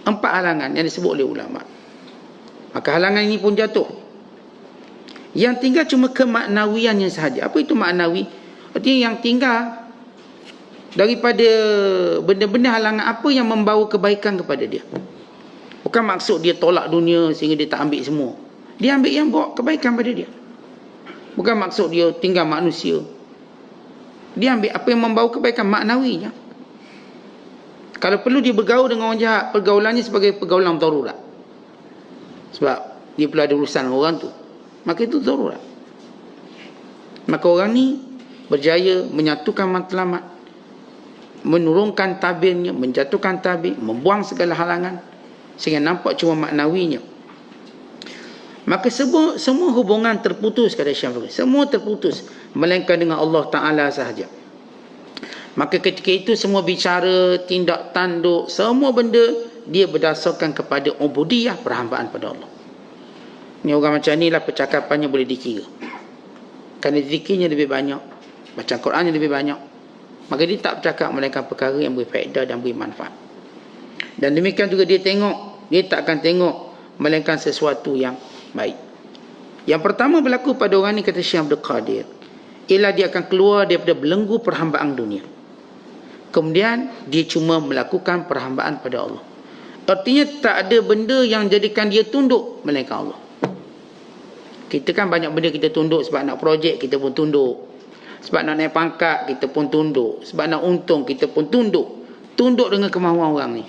4 halangan yang disebut oleh ulama. Maka halangan ini pun jatuh. Yang tinggal cuma kemaknawiannya sahaja. Apa itu maknawi? Artinya yang tinggal daripada benda-benda halangan apa yang membawa kebaikan kepada dia. Bukan maksud dia tolak dunia sehingga dia tak ambil semua. Dia ambil yang bawa kebaikan pada dia. Bukan maksud dia tinggal manusia. Dia ambil apa yang membawa kebaikan maknawinya. Kalau perlu dia bergaul dengan orang jahat, pergaulannya sebagai pergaulan darurat. Sebab dia perlu ada urusan orang tu. Maka itu darurat. Maka orang ni berjaya menyatukan matlamat, menurunkan tabirnya, menjatuhkan tabir, membuang segala halangan sehingga nampak cuma maknawinya. Maka semua hubungan terputus, kata Syekh. Semua terputus melainkan dengan Allah Ta'ala sahaja. Maka ketika itu semua bicara, tindak tanduk, semua benda dia berdasarkan kepada ubudiyah, perhambaan pada Allah. Ni orang macam ni lah percakapannya boleh dikira. Kerana zikirnya lebih banyak, baca Qurannya lebih banyak, maka dia tak bercakap melainkan perkara yang berfaedah dan beri manfaat. Dan demikian juga dia tak akan tengok melainkan sesuatu yang baik. Yang pertama berlaku pada orang ni, kata Syekh Abdul Qadir, ialah dia akan keluar daripada belenggu perhambaan dunia. Kemudian dia cuma melakukan perhambaan pada Allah. Artinya tak ada benda yang jadikan dia tunduk melainkan Allah. Kita kan banyak benda kita tunduk. Sebab nak projek kita pun tunduk. Sebab nak naik pangkat kita pun tunduk. Sebab nak untung kita pun tunduk. Tunduk dengan kemahuan orang ni.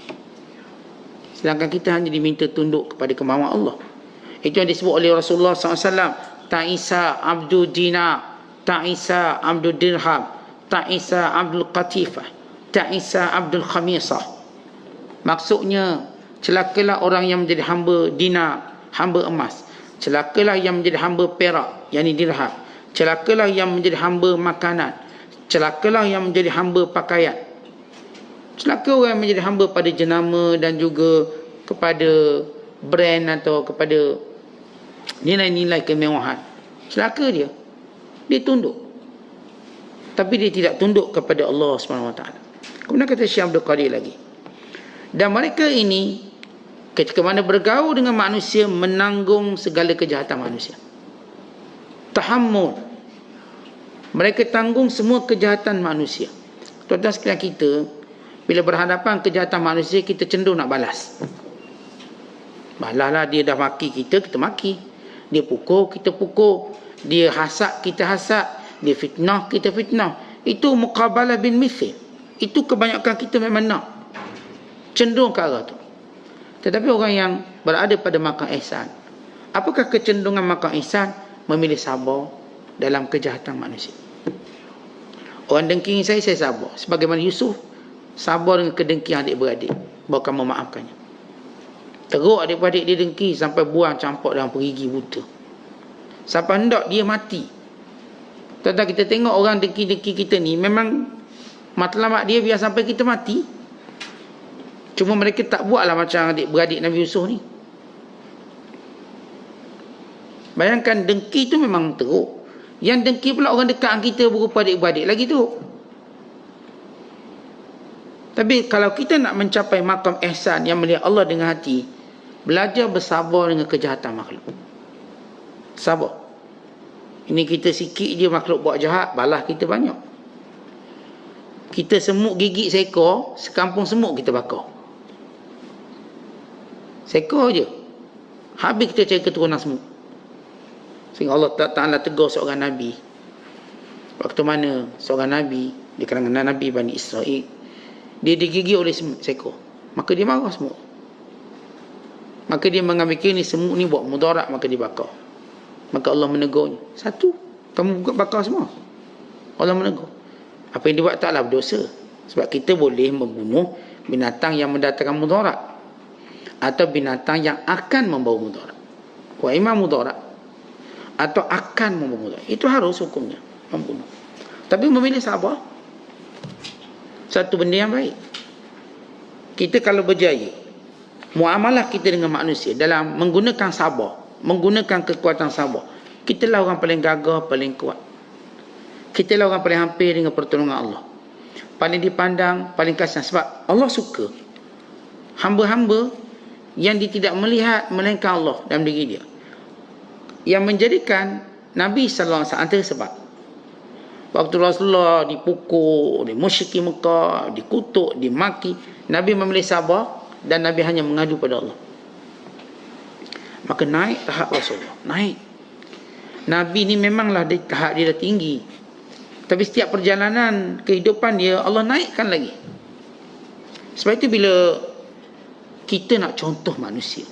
Sedangkan kita hanya diminta tunduk kepada kemahuan Allah. Itu yang disebut oleh Rasulullah SAW. Ta'isa abdul dinar, ta'isa abdul dirham, ta'isa abdul qatifah, ta'isa abdul khamisah. Maksudnya, celakalah orang yang menjadi hamba dinar, hamba emas. Celakalah yang menjadi hamba perak, yakni dirham. Celakalah yang menjadi hamba makanan. Celakalah yang menjadi hamba pakaian. Celaka orang yang menjadi hamba pada jenama dan juga kepada brand atau kepada nilai-nilai kemewahan. Celaka dia. Dia tunduk. Tapi dia tidak tunduk kepada Allah SWT. Kemudian kata Syekh Abdul Qadir lagi. Dan mereka ini ketika mana bergaul dengan manusia, menanggung segala kejahatan manusia. Tahammul. Mereka tanggung semua kejahatan manusia. Tuan-tuan sekalian, kita bila berhadapan kejahatan manusia, kita cenderung nak balas. Balaslah, dia dah maki kita, kita maki. Dia pukul, kita pukul. Dia hasad, kita hasad. Dia fitnah, kita fitnah. Itu muqabalah bin mithil. Itu kebanyakan kita memang nak. Cenderung ke arah tu. Tetapi orang yang berada pada maqam ihsan, apakah kecenderungan maqam ihsan? Memilih sabar dalam kejahatan manusia. Orang dengki saya sabar. Sebagaimana Yusuf sabar dengan kedengkian adik-beradik, bahkan memaafkannya. Teruk adik-beradik dia dengki sampai buang campak dalam perigi buta, sampai hendak dia mati. Tuan-tuan, kita tengok orang dengki-dengki kita ni, memang matlamat dia biar sampai kita mati. Cuma mereka tak buatlah macam adik-beradik Nabi Yusuf ni. Bayangkan, dengki tu memang teruk. Yang dengki pula orang dekat kita berupa adik-beradik lagi tu. Tapi kalau kita nak mencapai makam ihsan yang melihat Allah dengan hati, belajar bersabar dengan kejahatan makhluk. Sabar. Ini kita sikit je makhluk buat jahat, balas kita banyak. Kita semut gigit seekor, sekampung semut kita bakar. Seekor je, habis kita cari keturunan semut. Sehingga Allah Ta'ala tegur seorang Nabi. Waktu mana seorang Nabi di kalangan Nabi Bani Israel, dia digigit oleh semut seekor, maka dia marah semut. Maka dia mengambil ni semut ni buat mudarat, maka dia bakar. Maka Allah menegurnya. Satu, kamu bakar semua. Allah menegur. Apa yang dia buat taklah berdosa. Sebab kita boleh membunuh binatang yang mendatangkan mudarat, atau binatang yang akan membawa mudarat. Wa imam mudarat, atau akan membawa mudarat. Itu harus hukumnya, membunuh. Tapi memilih sabar, satu benda yang baik. Kita kalau berjaya, muamalah kita dengan manusia dalam menggunakan sabar, menggunakan kekuatan sabar, kita lah orang paling gagah, paling kuat. Kita lah orang paling hampir dengan pertolongan Allah. paling dipandang, paling kasihan. Sebab Allah suka hamba-hamba yang dia tidak melihat melainkan Allah dalam diri dia. Yang menjadikan Nabi SAW antara sebab waktu Rasulullah dipukul, dimusyrikin Mekah, dikutuk, dimaki, Nabi memilih sabar dan Nabi hanya mengadu pada Allah. Maka naik tahap Rasulullah, naik. Nabi ni memanglah tahap dia dah tinggi, tapi setiap perjalanan kehidupan dia Allah naikkan lagi. Sebab itu bila kita nak contoh manusia,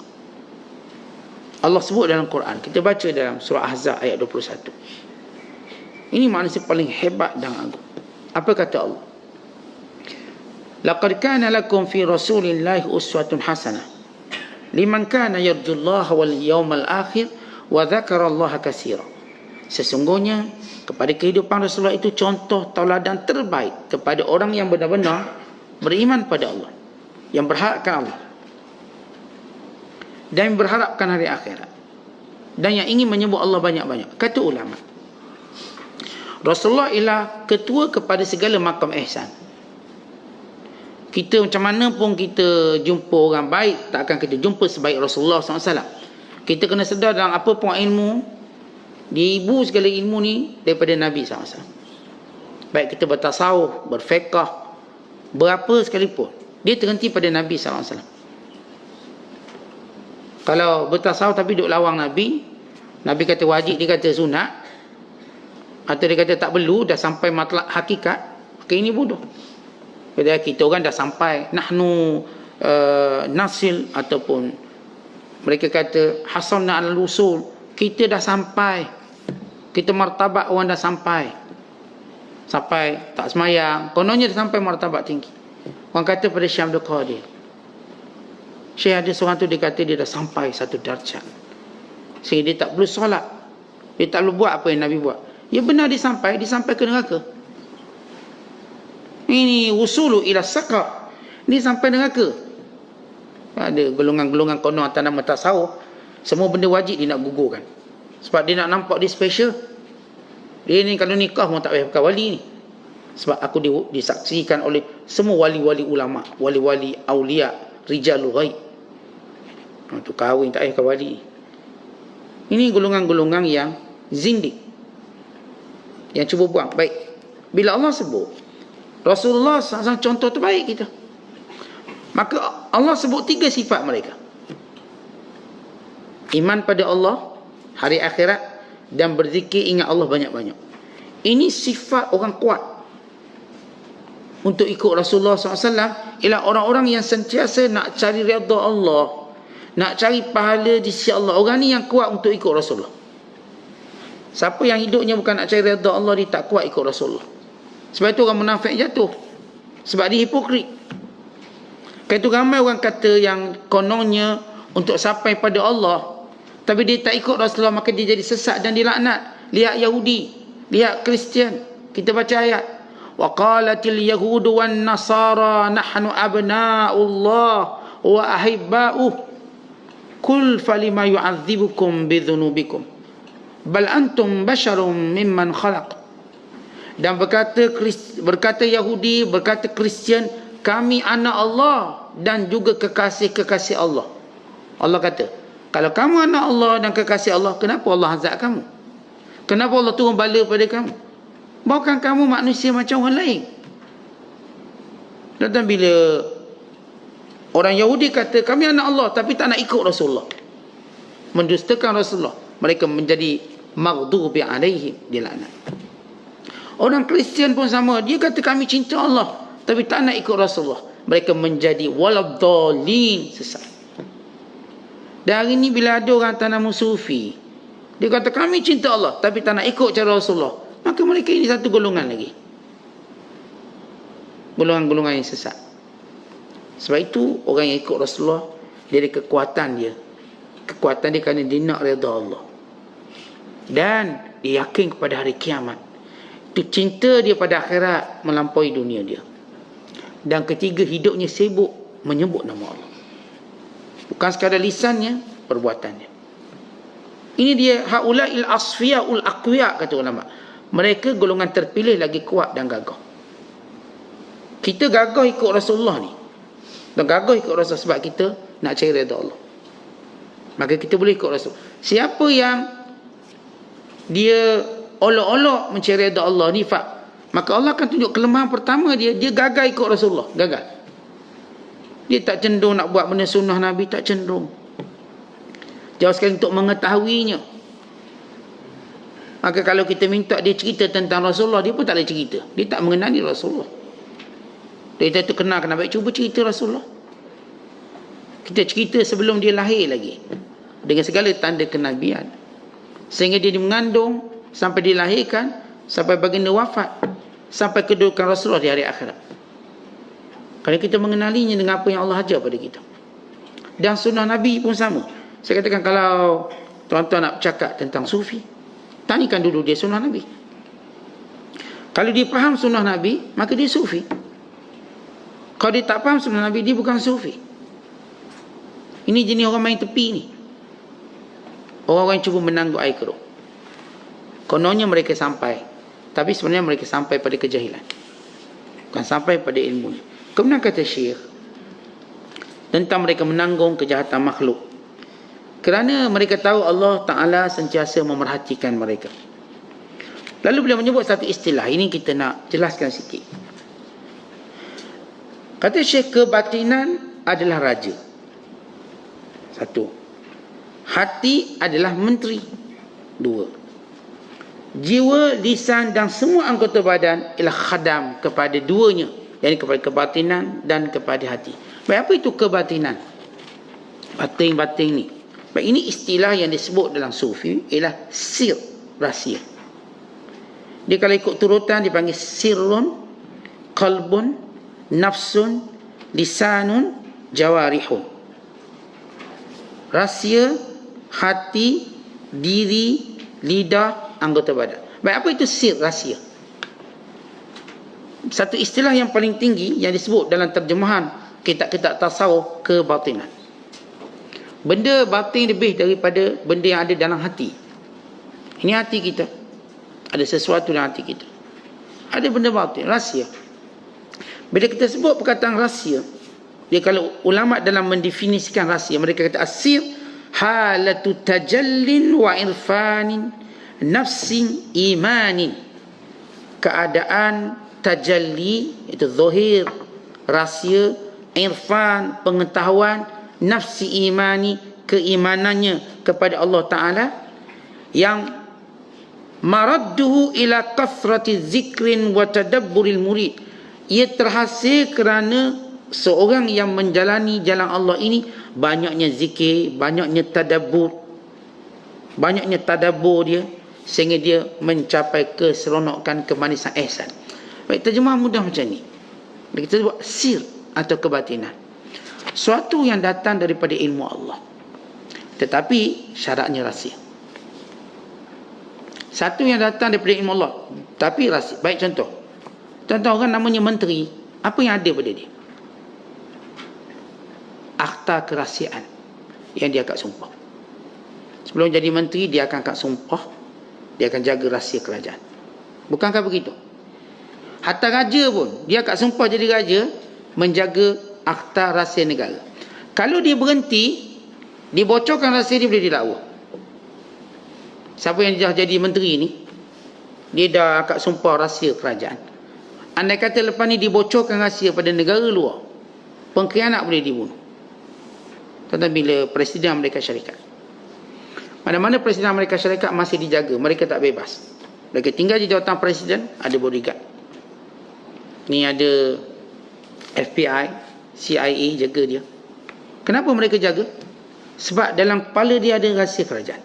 Allah sebut dalam Quran, kita baca dalam surah Ahzab ayat 21. Ini manusia paling hebat dan agung. Apa kata Allah? Laqad kana lakum fi Rasulillahi uswatun hasanah liman kana yarjullaha wal yawmal akhir wa dzakarallaha katsira. Sesungguhnya kepada kehidupan Rasulullah itu contoh tauladan terbaik kepada orang yang benar-benar beriman pada Allah, yang berharapkan Allah dan berharapkan hari akhirat, dan yang ingin menyebut Allah banyak-banyak. Kata ulama, Rasulullah ialah ketua kepada segala makam ihsan. Kita macam mana pun kita jumpa orang baik, tak akan kita jumpa sebaik Rasulullah SAW. Kita kena sedar dalam apa pun ilmu, ibu segala ilmu ni daripada Nabi SAW. Baik kita bertasawuf, berfiqah, berapa sekalipun, dia terhenti pada Nabi SAW. Kalau bertasawuf tapi duk lawang Nabi, Nabi kata wajib, dia kata sunat, atau dia kata tak perlu, dah sampai matlak hakikat, maka ini bodoh. Padahal kita orang dah sampai nahnu nasil, ataupun mereka kata hasanna al-usul, kita dah sampai, kita martabat orang dah sampai tak semayang, kononnya dah sampai martabat tinggi. Orang kata pada Syekh Abdul Qadir, Syekh ada seorang tu, dia kata dia dah sampai satu darjat sehingga dia tak perlu solat, dia tak perlu buat apa yang Nabi buat. Ya benar, dia sampai ke neraka. Ini usulu ila saqar, ni sampai neraka. Ada golongan-golongan konon atas nama tasawuf, semua benda wajib dia nak gugurkan, sebab dia nak nampak dia special. Dia ni kalau nikah pun tak payah pakai wali ni, sebab aku disaksikan oleh semua wali-wali ulama, wali-wali aulia, rijalul ghaib. Untuk kahwin tak payah pakai wali. Ini golongan-golongan yang zindik, yang cuba buang. Baik, bila Allah sebut Rasulullah SAW contoh terbaik kita, maka Allah sebut 3 sifat mereka: iman pada Allah, hari akhirat, dan berzikir ingat Allah banyak-banyak. Ini sifat orang kuat untuk ikut Rasulullah SAW. Ialah orang-orang yang sentiasa nak cari redha Allah, nak cari pahala di sisi Allah. Orang ni yang kuat untuk ikut Rasulullah. Siapa yang hidupnya bukan nak cari redha Allah, dia tak kuat ikut Rasulullah. Sebab itu orang munafik jatuh, sebab dia hipokrit. Kan itu ramai orang kata yang kononnya untuk sampai pada Allah, tapi dia tak ikut Rasulullah, maka dia jadi sesat dan dilaknat. Lihat Yahudi, lihat Kristian. Kita baca ayat, wa qalatil yahudu wan nasara nahnu abna'ullah wa ahibba'uh kul falima yu'adzibukum bidzunubikum bal antum basyarum mimman khalaq. Dan berkata Yahudi, berkata Kristian, kami anak Allah dan juga kekasih-kekasih Allah. Allah kata, kalau kamu anak Allah dan kekasih Allah, kenapa Allah azab kamu? Kenapa Allah turun bala pada kamu? Bukan kamu manusia macam orang lain. Dan bila orang Yahudi kata kami anak Allah tapi tak nak ikut Rasulullah, mendustakan Rasulullah, mereka menjadi maghdubi alaihim, dilaknat. Orang Kristian pun sama, dia kata kami cinta Allah tapi tak nak ikut Rasulullah, mereka menjadi waladhdallin, sesat. Dan hari ni bila ada orang atas nama Sufi, dia kata kami cinta Allah tapi tak nak ikut cara Rasulullah, maka mereka ini satu golongan lagi, golongan-golongan yang sesat. Sebab itu orang yang ikut Rasulullah, dia ada kekuatan dia. Kekuatan dia kerana dia nak redha Allah, dan dia yakin kepada hari kiamat. Itu cinta dia pada akhirat melampaui dunia dia. Dan ketiga, hidupnya sibuk menyebut nama Allah, bukan sekadar lisannya, perbuatannya. Ini dia haula'il asfiya'ul aqwiya, kata ulama. Mereka golongan terpilih lagi kuat dan gagah. Kita gagah ikut Rasulullah ni. Dan gagah ikut Rasul sebab kita nak cari redha Allah. Maka kita boleh ikut Rasul. Siapa yang dia olok-olok mencari redha Allah ni, maka Allah akan tunjuk kelemahan pertama dia gagal ikut Rasulullah. Gagal. Dia tak cenderung nak buat benda sunnah Nabi, tak cenderung. Jauh sekali untuk mengetahuinya. Maka kalau kita minta dia cerita tentang Rasulullah, dia pun tak boleh cerita. Dia tak mengenali Rasulullah. Dia tu kenal baik, cuba cerita Rasulullah. Kita cerita sebelum dia lahir lagi, dengan segala tanda kenabian, sehingga dia mengandung, sampai dilahirkan, sampai baginda wafat, sampai kedudukan Rasulullah di hari akhirat. Kalau kita mengenalinya dengan apa yang Allah ajar pada kita. Dan sunnah Nabi pun sama. Saya katakan, kalau tuan-tuan nak cakap tentang sufi, tanyakan dulu dia sunnah Nabi. Kalau dia faham sunnah Nabi, maka dia sufi. Kalau dia tak faham sunnah Nabi, dia bukan sufi. Ini jenis orang main tepi ni. Orang-orang yang cuba menangguk air keruh. Kononnya mereka sampai, tapi sebenarnya mereka sampai pada kejahilan, bukan sampai pada ilmu. Kemudian kata Syekh tentang mereka menanggung kejahatan makhluk, kerana mereka tahu Allah Ta'ala sentiasa memerhatikan mereka. Lalu beliau menyebut satu istilah, ini kita nak jelaskan sikit. Kata Syekh, kebatinan adalah raja. Satu. Hati adalah menteri. Dua. Jiwa, lisan dan semua anggota badan ialah khadam kepada duanya, yakni kepada kebatinan dan kepada hati. Baik, apa itu kebatinan? Batin-batin ni. Baik, ini istilah yang disebut dalam sufi ialah sir, rahsia. Dia kalau ikut turutan dipanggil sirrun, qalbun, nafsun, lisanun, jawarihun. Rahsia, hati, diri, lidah, anggota badan. Baik, apa itu sir, rahsia? Satu istilah yang paling tinggi yang disebut dalam terjemahan kitab-kitab tasawuf, kebatinan. Benda batin lebih daripada benda yang ada dalam hati. Ini hati kita. Ada sesuatu dalam hati kita. Ada benda batin, rahsia. Bila kita sebut perkataan rahsia, dia kalau ulama dalam mendefinisikan rahsia, mereka kata asir halatu tajallin wa irfanin nafsin imanin. Keadaan tajalli, itu zahir, rahsia, irfan, pengetahuan, nafsi imani, keimanannya kepada Allah Ta'ala, yang maradduhu ila kathrati zikrin wa tadabburil murid. Ia terhasil kerana seorang yang menjalani jalan Allah ini banyaknya zikir, banyaknya tadabbur, dia, sehingga dia mencapai keseronokan, kemanisan ihsan. Baik, terjemah mudah macam ni. Kita buat sir atau kebatinan, suatu yang datang daripada ilmu Allah, tetapi syaratnya rahsia. Satu yang datang daripada ilmu Allah, tapi rahsia. Baik, contoh orang namanya menteri, apa yang ada pada dia? Akta kerahsiaan yang dia akan sumpah. Sebelum jadi menteri, dia akan sumpah, dia akan jaga rahsia kerajaan. Bukankah begitu? Hatta raja pun, dia akan sumpah jadi raja, menjaga akta rahsia negara. Kalau dia berhenti, dibocorkan rahsia dia, boleh didakwa. Siapa yang dah jadi menteri ni, dia dah akan sumpah rahsia kerajaan. Andai kata lepas ni dibocorkan rahsia pada negara luar, pengkhianat boleh dibunuh. Tentang bila Presiden Amerika Syarikat, mana-mana Presiden Amerika Syarikat masih dijaga, mereka tak bebas. Mereka tinggal di jawatan Presiden, ada bodyguard. Ni ada FBI, CIA jaga dia. Kenapa mereka jaga? Sebab dalam kepala dia ada rahsia kerajaan.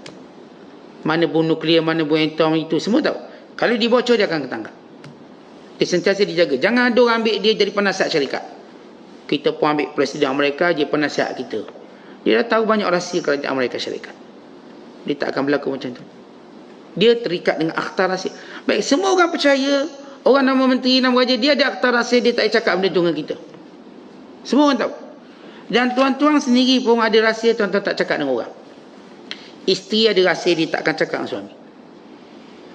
Mana bom nuklear, mana bom atom, itu semua tahu. Kalau dibocor, dia akan ketangkap. Dia sentiasa dijaga. Jangan ada orang ambil dia jadi penasihat syarikat. Kita pun ambil Presiden Amerika, dia penasihat kita. Dia dah tahu banyak rahsia kerajaan Amerika Syarikat. Dia tak akan berlaku macam tu. Dia terikat dengan akta rahsia. Baik, semua orang percaya, orang nama menteri, nama raja, dia ada akta rahsia, dia tak payah cakap benda tu dengan kita. Semua orang tahu. Dan tuan-tuan sendiri pun ada rahsia, tuan-tuan tak cakap dengan orang. Isteri ada rahsia, dia tak akan cakap dengan suami.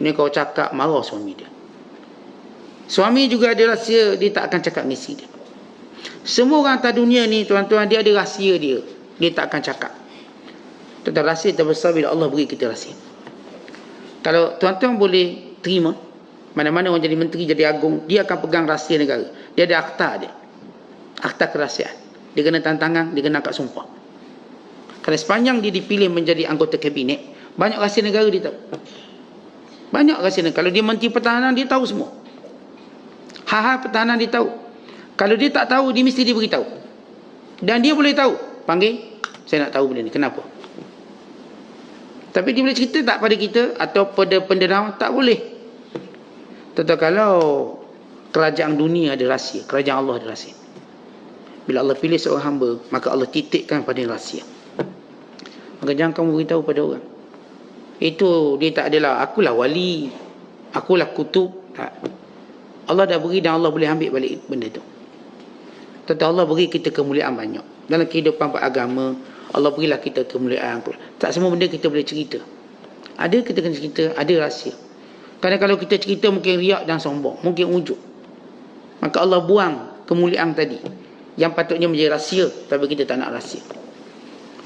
Ni kau cakap, marah suami dia. Suami juga ada rahsia, dia tak akan cakap dengan isteri dia. Semua orang atas dunia ni, tuan-tuan, dia ada rahsia dia. Dia tak akan cakap. Tentang rahsia terbesar bila Allah beri kita rahsia. Kalau tuan-tuan boleh terima, mana-mana orang jadi menteri, jadi agung, dia akan pegang rahsia negara. Dia ada akta dia. Akta kerahsiaan. Dia kena tantangan, dia kena akad sumpah. Kalau sepanjang dia dipilih menjadi anggota kabinet, banyak rahsia negara dia tahu. Banyak rahsia negara. Kalau dia menteri pertahanan, dia tahu semua. Hal-hal pertahanan dia tahu. Kalau dia tak tahu, dia mesti dia beritahu. Dan dia boleh tahu. Panggil, saya nak tahu benda ni. Kenapa? Tapi dia boleh cerita tak pada kita atau pada pendengar? Tak boleh. Tetapi kalau kerajaan dunia ada rahsia, kerajaan Allah ada rahsia. Bila Allah pilih seorang hamba, maka Allah titikkan pada rahsia. Maka jangan kamu beritahu pada orang. Itu dia tak adalah, akulah wali, akulah kutub. Tak. Allah dah beri dan Allah boleh ambil balik benda tu. Tetapi Allah beri kita kemuliaan banyak. Dalam kehidupan beragama, Allah berilah kita kemuliaan. Tak semua benda kita boleh cerita. Ada kita kena cerita, ada rahsia. Kadang kalau kita cerita mungkin riak dan sombong, mungkin ujub. Maka Allah buang kemuliaan tadi yang patutnya menjadi rahsia, tapi kita tak nak rahsia.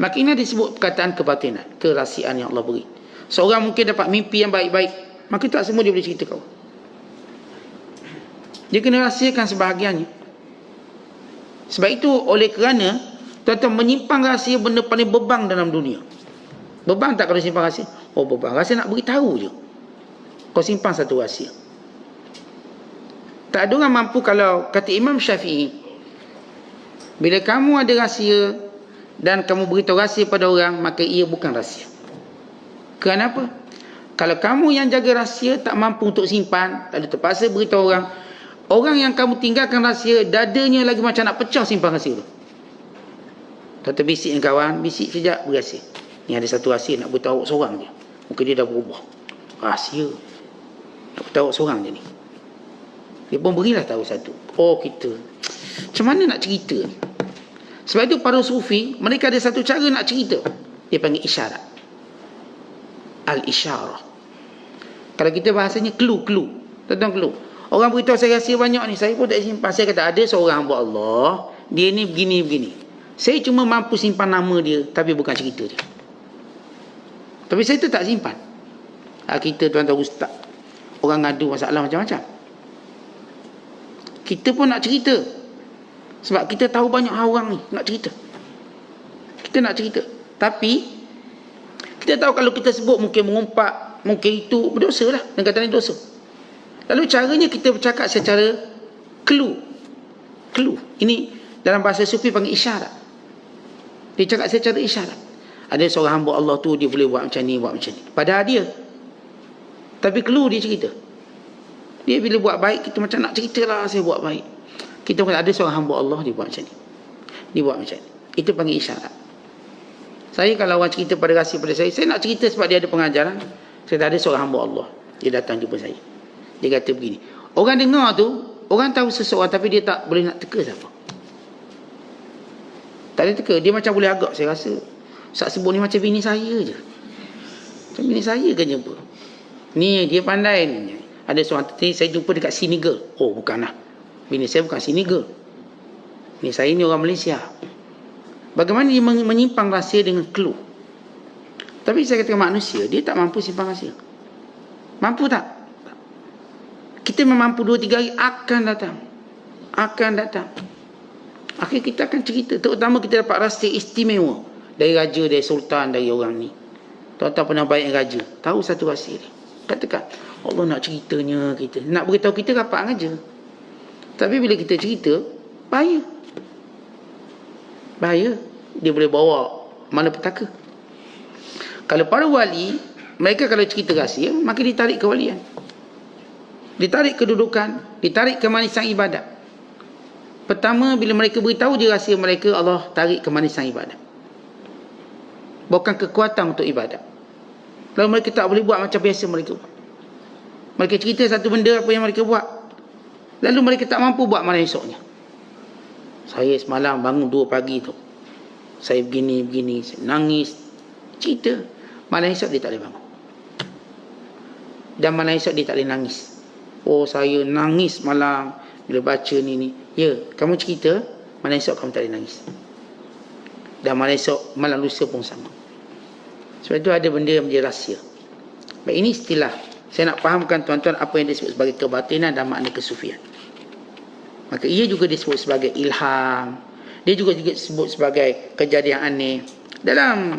Maka ini disebut perkataan kebatinan, kerahsiaan yang Allah beri. Seorang mungkin dapat mimpi yang baik-baik, maka tak semua dia boleh cerita kau. Dia kena rahsiakan sebahagiannya. Sebab itu oleh kerana tuan-tuan menyimpan rahsia benda paling beban dalam dunia. Beban tak kalau simpan rahsia? Oh beban. Rahsia nak beritahu je. Kau simpan satu rahsia. Tak ada orang mampu. Kalau kata Imam Syafi'i, bila kamu ada rahsia dan kamu beritahu rahsia pada orang, maka ia bukan rahsia. Kenapa? Kalau kamu yang jaga rahsia tak mampu untuk simpan, lalu terpaksa beritahu orang, orang yang kamu tinggalkan rahsia, dadanya lagi macam nak pecah simpan rahsia tu. Tata bisik dengan kawan, bisik sekejap, berahsia. Ni ada satu rahsia nak beritahu seorang je. Mungkin dia dah berubah. Rahsia. Nak beritahu seorang je ni. Dia pun berilah tahu satu. Oh kita, macam mana nak cerita ni? Sebab itu para sufi, mereka ada satu cara nak cerita. Dia panggil isyarat. Al-isyarah. Kalau kita bahasanya clue. Tentang clue. Orang beritahu saya rahsia banyak ni, saya pun tak simpan. Saya kata ada seorang hamba Allah, dia ni begini. Saya cuma mampu simpan nama dia, tapi bukan cerita dia. Tapi saya tu tak simpan. Kita tuan-tuan ustaz, orang ngadu masalah macam-macam. Kita pun nak cerita. Sebab kita tahu banyak orang ni nak cerita. Kita nak cerita. Tapi kita tahu kalau kita sebut mungkin mengumpat, mungkin itu berdosa lah. Dan kata ni dosa. Lalu caranya kita bercakap secara clue. Ini dalam bahasa sufi panggil isyarat. Dia cakap secara isyarat. Ada seorang hamba Allah tu, dia boleh buat macam ni, buat macam ni. Padahal dia. Tapi clue dia cerita. Dia bila buat baik, kita macam nak cerita lah saya buat baik. Kita kata ada seorang hamba Allah, dia buat macam ni. Dia buat macam ni. Itu panggil isyarat. Saya kalau orang cerita pada rahsia pada saya nak cerita sebab dia ada pengajaran. Saya tak ada seorang hamba Allah. Dia datang jumpa saya. Dia kata begini. Orang dengar tu, orang tahu seseorang tapi dia tak boleh nak teka siapa. Tak boleh teka. Dia macam boleh agak saya rasa. Ustaz sebut ni macam bini saya je. Macam bini saya kan jumpa. Ni dia pandai ni. Ada seorang tadi saya jumpa dekat Senegal. Oh bukan lah. Bini saya bukan Senegal. Ni saya ni orang Malaysia. Bagaimana dia menyimpan rahsia dengan clue. Tapi saya kata manusia, dia tak mampu simpan rahsia. Mampu tak? Kita memampu 2-3 hari akan datang. Akhir kita akan cerita. Terutama kita dapat rahsia istimewa. Dari raja, dari sultan, dari orang ni. Tuan-tuan pernah baik raja. Tahu satu rahsia dia. Katakan, Allah nak ceritanya kita. Nak beritahu kita rapat raja. Tapi bila kita cerita, bahaya. Dia boleh bawa malapetaka. Kalau para wali, mereka kalau cerita rahsia, maka ditarik kewalian. Ditarik kedudukan, ditarik kemanisan ibadat. Pertama, bila mereka beritahu je rahsia mereka, Allah tarik kemanisan ibadat. Bukan kekuatan untuk ibadat. Lalu mereka tak boleh buat macam biasa mereka buat. Mereka cerita satu benda apa yang mereka buat. Lalu mereka tak mampu buat malam esoknya. Saya semalam bangun 2 pagi tu. Saya begini, saya nangis. Cerita. Malam esok dia tak boleh bangun. Dan malam esok dia tak boleh nangis. Oh, saya nangis malam bila baca ni. Ya, kamu cerita, malam esok kamu tak boleh nangis. Dan malam esok, malam lusa pun sama. Sebab itu ada benda yang menjadi rahsia. Baik, ini istilah. Saya nak fahamkan tuan-tuan apa yang disebut sebagai kebatinan dan makna kesufian. Maka ia juga disebut sebagai ilham. Dia juga disebut sebagai kejadian aneh. Dalam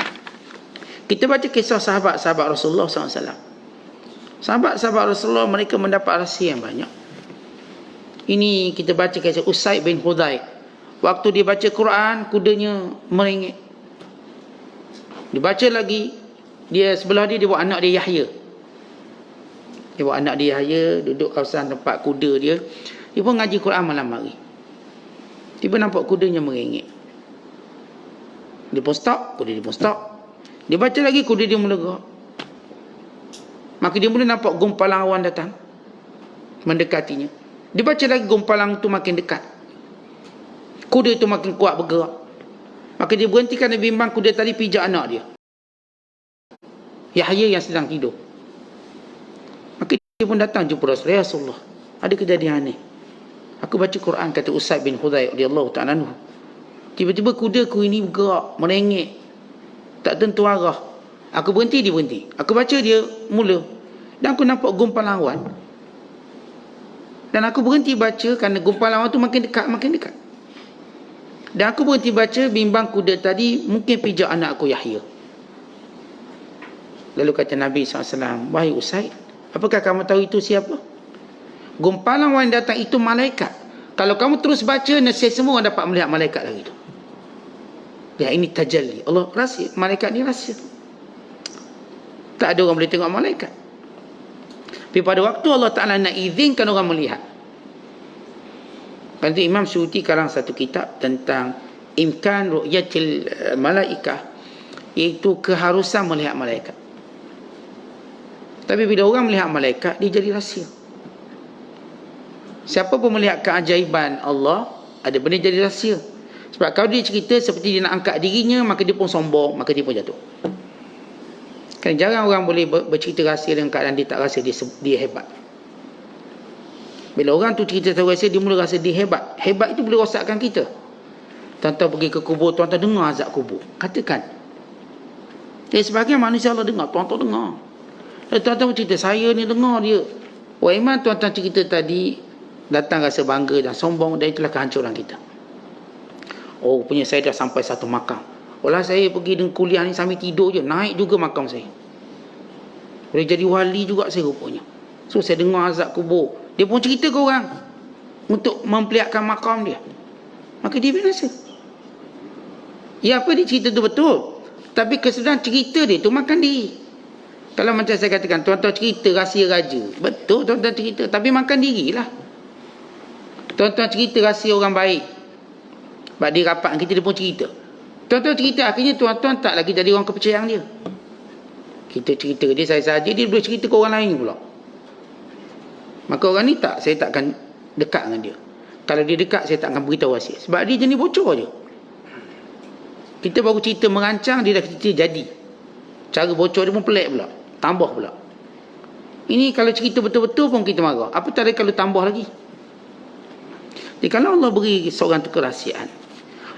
kita baca kisah sahabat-sahabat Rasulullah SAW. Sahabat-sahabat Rasulullah mereka mendapat rahsia yang banyak. Ini kita baca kisah Usaid bin Hudayr. Waktu dia baca Quran, kudanya merengek. Dibaca lagi, dia sebelah dia bawa anak dia Yahya. Dia bawa anak dia Yahya, duduk kawasan tempat kuda dia. Dia pun ngaji Quran malam hari. Tiba nampak kudanya merengek. Dia pun stop, kuda dia pun stop. Dia baca lagi, kuda dia mula gerak. Maka dia mula nampak gumpalan awan datang, mendekatinya. Dia baca lagi, gumpalan tu makin dekat. Kuda itu makin kuat bergerak. Maka dia berhentikan dan bimbang kuda tadi pijak anak dia, Yahya yang sedang tidur. Maka dia pun datang jumpa Rasulullah. Ada kejadian aneh. Aku baca Quran, kata Usaid bin Hudayr radhiyallahu ta'ala anhu. Tiba-tiba kudaku ini bergerak, merengek, tak tentu arah. Aku berhenti, dia berhenti. Aku baca, dia mula. Dan aku nampak gumpalan awan. Dan aku berhenti baca kerana gumpalan awan tu makin dekat, makin dekat. Dan aku berhenti baca, bimbang kuda tadi mungkin pijak anak aku Yahya. Lalu kata Nabi SAW, wahai Usaid, apakah kamu tahu itu siapa? Gumpalan awan yang datang itu malaikat. Kalau kamu terus baca, nasihat semua orang dapat melihat malaikat lagi tu. Ya, ini tajalli. Allah rahsia. Malaikat ni rahsia. Tak ada orang boleh tengok malaikat. Tapi pada waktu Allah Ta'ala nak izinkan orang melihat. Lepas itu Imam Suyuti karang satu kitab tentang imkan ru'yatil malaikah, iaitu keharusan melihat malaikat. Tapi bila orang melihat malaikat, dia jadi rahsia. Siapa pun melihat keajaiban Allah, ada benda jadi rahsia. Sebab kalau dia cerita seperti dia nak angkat dirinya, maka dia pun sombong, maka dia pun jatuh. Kan jarang orang boleh bercerita rahsia dengan keadaan dia tak rasa dia hebat. Bila orang tu cerita satu rahsia, dia mula rasa dia hebat. Hebat itu boleh rosakkan kita. Tuan-tuan pergi ke kubur, tuan-tuan dengar azab kubur. Katakan. Jadi sebagian manusia Allah dengar, tuan-tuan dengar. Tuan-tuan cerita, saya ni dengar dia. Wah, iman tuan-tuan cerita tadi, datang rasa bangga dan sombong, dan itulah kehancuran kita. Oh, punya saya dah sampai satu makam. Walau saya pergi dengan kuliah ni sambil tidur je, naik juga makam saya. Boleh jadi wali juga saya rupanya. So saya dengar azab kubur. Dia pun cerita ke orang untuk memperlihatkan makam dia. Maka dia binasa. Ya, apa dia cerita tu betul. Tapi kesedaran cerita dia tu makan diri. Kalau macam saya katakan, tuan-tuan cerita rahsia raja. Betul tuan-tuan cerita. Tapi makan dirilah. Tuan-tuan cerita rahsia orang baik. Sebab dia rapat dengan kita, dia pun cerita. Tuan-tuan cerita, akhirnya tuan-tuan tak lagi jadi orang kepercayaan dia. Kita cerita dia, saya saja, dia boleh cerita ke orang lain pula. Maka orang ni tak, saya takkan dekat dengan dia. Kalau dia dekat, saya tak akan beritahu rahsia. Sebab dia jenis bocor je. Kita baru cerita merancang, dia dah cerita jadi. Cara bocor dia pun pelik pula. Tambah pula. Ini kalau cerita betul-betul pun kita marah. Apa tak ada kalau tambah lagi? Jadi kalau Allah beri seorang tu kerahsiaan,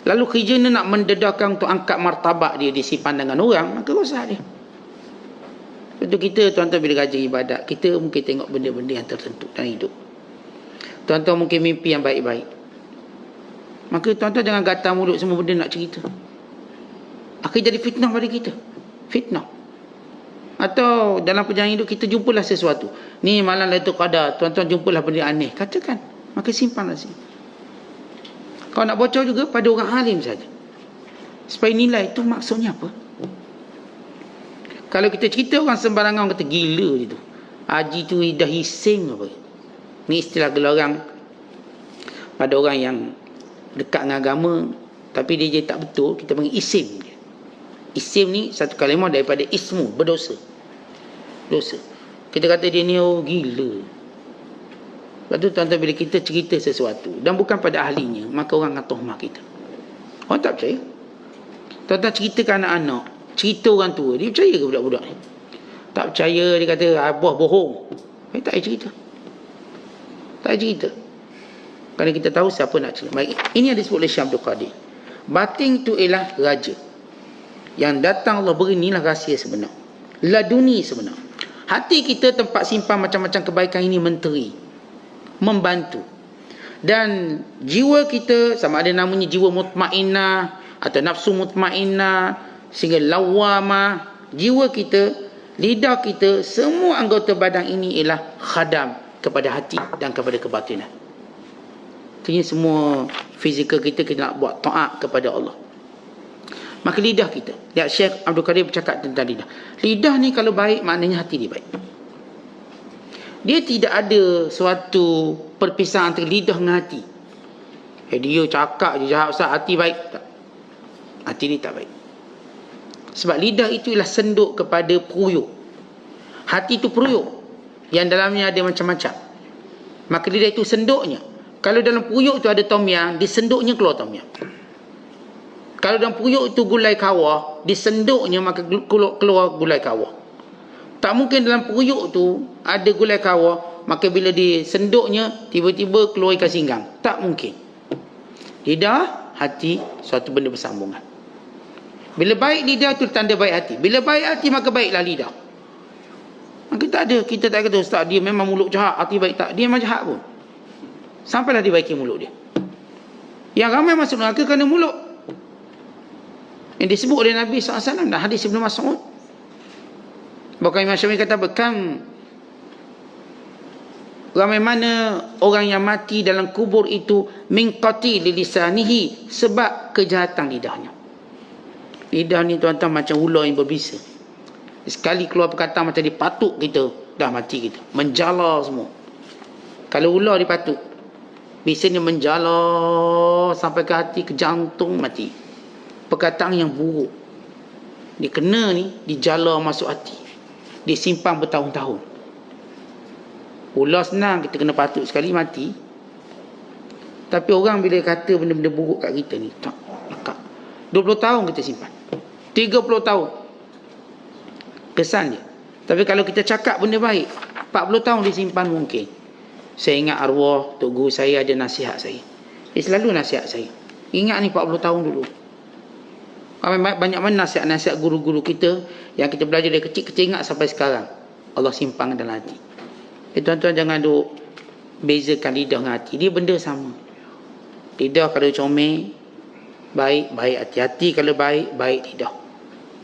lalu kerjanya nak mendedahkan untuk angkat martabat dia di si pandangan orang, maka rosak dia. Betul kita, tuan-tuan bila kaji ibadat, kita mungkin tengok benda-benda yang tertentu dalam hidup. Tuan-tuan mungkin mimpi yang baik-baik. Maka tuan-tuan jangan gatal mulut semua benda nak cerita. Akan jadi fitnah pada kita. Fitnah. Atau dalam perjalanan hidup kita jumpalah sesuatu. Ni malam Lailatul Qadar, tuan-tuan jumpalah benda aneh. Katakan. Maka simpanlah sini. Kalau nak bocor juga pada orang alim saja. Supaya nilai itu maksudnya apa? Kalau kita cerita orang sembarangan, orang kata gila gitu. Haji tu dah hising apa? Ni istilah gelarang pada orang yang dekat dengan agama tapi dia je tak betul, kita panggil isim dia. Isim ni satu kalimah daripada ismu, berdosa. Dosa. Kita kata dia ni oh gila. Lepas tu tuan-tuan bila kita cerita sesuatu dan bukan pada ahlinya, maka orang akan tuhmah kita. Orang tak percaya. Tuan-tuan cerita ke anak-anak, cerita orang tua, dia percaya ke budak-budak ni? Tak percaya, dia kata abah bohong. Dia tak payah cerita. Tak cerita. Kerana kita tahu siapa nak cerita. Baik, ini yang disebut oleh Syekh Abdul Qadir. Batin tu ialah raja. Yang datang Allah beri, inilah rahsia sebenar. Laduni sebenar. Hati kita tempat simpan macam-macam kebaikan ini, menteri, membantu. Dan jiwa kita, sama ada namanya jiwa mutmainnah atau nafsu mutmainnah, sehingga lawamah, jiwa kita, lidah kita, semua anggota badan ini ialah khadam kepada hati dan kepada kebatinan. Artinya semua fizikal kita nak buat taat kepada Allah. Maka lidah kita, lihat Syekh Abdul Qadir bercakap tentang lidah. Lidah ni kalau baik, maknanya hati dia baik. Dia tidak ada suatu perpisahan antara lidah dengan hati. Dia cakap je jahat Ustaz, hati baik tak? Hati dia tak baik. Sebab lidah itu ialah senduk kepada peruyuk. Hati itu peruyuk yang dalamnya ada macam-macam. Maka lidah itu senduknya. Kalau dalam peruyuk itu ada tom yam, disenduknya keluar tom yam. Kalau dalam peruyuk itu gulai kawah, disenduknya maka keluar gulai kawah. Tak mungkin dalam peruyuk tu ada gulai kawah, maka bila disenduknya tiba-tiba keluar ikan singgang. Tak mungkin. Lidah, hati, suatu benda bersambungan. Bila baik lidah tu tanda baik hati. Bila baik hati maka baiklah lidah. Maka tak ada, kita tak kata Ustaz dia memang mulut jahat, hati baik, tak. Dia memang jahat pun. Sampailah dibaiki mulut dia. Yang ramai masuk neraka kerana mulut. Yang disebut oleh Nabi SAW dalam hadis Ibn Mas'ud. Bahkan Imam Syafi'i kata, bekam ramai mana orang yang mati dalam kubur itu min qatil lisanihi, sebab kejahatan lidahnya. Lidah ni tuan-tuan macam ular yang berbisa. Sekali keluar perkataan macam dipatuk kita, dah mati kita. Menjala semua. Kalau ular dipatuk, biasanya menjala sampai ke hati, ke jantung, mati. Perkataan yang buruk. Dia kena ni, dijala masuk hati. Dia simpan bertahun-tahun. Ular senang, kita kena patuk sekali, mati. Tapi orang bila kata benda-benda buruk kat kita ni, tak, lekat. 20 tahun kita simpan. 30 tahun. Kesan dia. Tapi kalau kita cakap benda baik, 40 tahun disimpan mungkin. Saya ingat arwah Tok Guru saya ada nasihat saya. Dia selalu nasihat saya. Ingat ni 40 tahun dulu. Banyak mana nasihat-nasihat guru-guru kita yang kita belajar dari kecil-kecil ingat sampai sekarang. Allah simpan dalam hati. Tuan-tuan jangan duk bezakan lidah dengan hati. Dia benda sama. Lidah kalau comel, baik, baik hati. Hati kalau baik, baik lidah.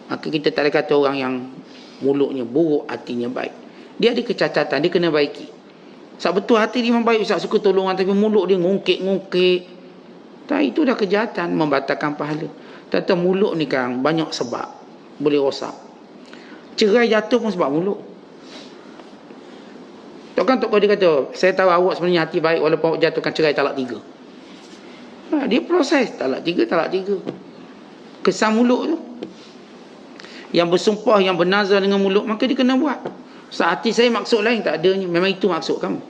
Maka kita tak ada kata orang yang mulutnya buruk, hatinya baik. Dia ada kecacatan, dia kena baiki. Sebab betul hati dia memang baik, Ustaz suka tolong, tapi mulut dia ngungkit-ngungkit. Tak, itu dah kejahatan, membatalkan pahala. Tentang mulut ni kan banyak sebab boleh rosak. Cerai jatuh pun sebab mulut. Takkan Tok dia kata, saya tahu awak sebenarnya hati baik walaupun awak jatuhkan cerai talak 3. Dia proses talak 3, talak 3. Kesan mulut tu. Yang bersumpah, yang bernazar dengan mulut, maka dia kena buat. Hati saya maksud lain, tak adanya. Memang itu maksud kamu.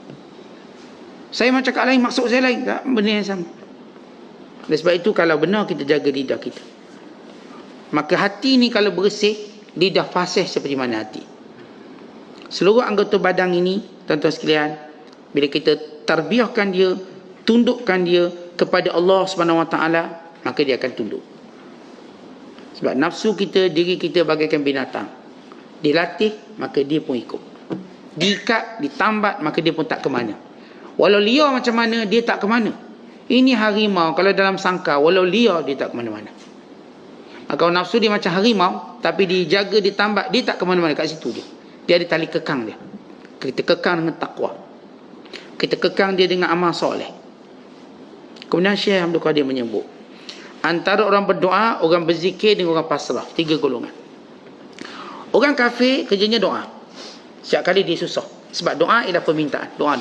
Saya macam cakap lain, maksud saya lain, tak, benda yang sama. Dan sebab itu kalau benar kita jaga lidah kita, maka hati ni kalau bersih, lidah fasih seperti mana hati. Seluruh anggota badan ini, tuan-tuan sekalian, bila kita tarbiyahkan dia, tundukkan dia kepada Allah SWT, maka dia akan tunduk. Sebab nafsu kita, diri kita bagaikan binatang. Dilatih, maka dia pun ikut. Diikat, ditambat, maka dia pun tak ke mana. Walau liar macam mana, dia tak ke mana. Ini harimau, kalau dalam sangkar, walau liar, dia tak ke mana-mana. Maka nafsu dia macam harimau, tapi dijaga, ditambat, dia tak ke mana-mana, kat situ dia. Dia ada tali kekang dia. Kita kekang dengan takwa. Kita kekang dia dengan amal soleh. Kemudian Syekh Abdul Qadir menyebut, antara orang berdoa, orang berzikir dengan orang pasrah. 3 golongan. Orang kafir kerjanya doa. Setiap kali dia susah. Sebab doa ialah permintaan. Doa.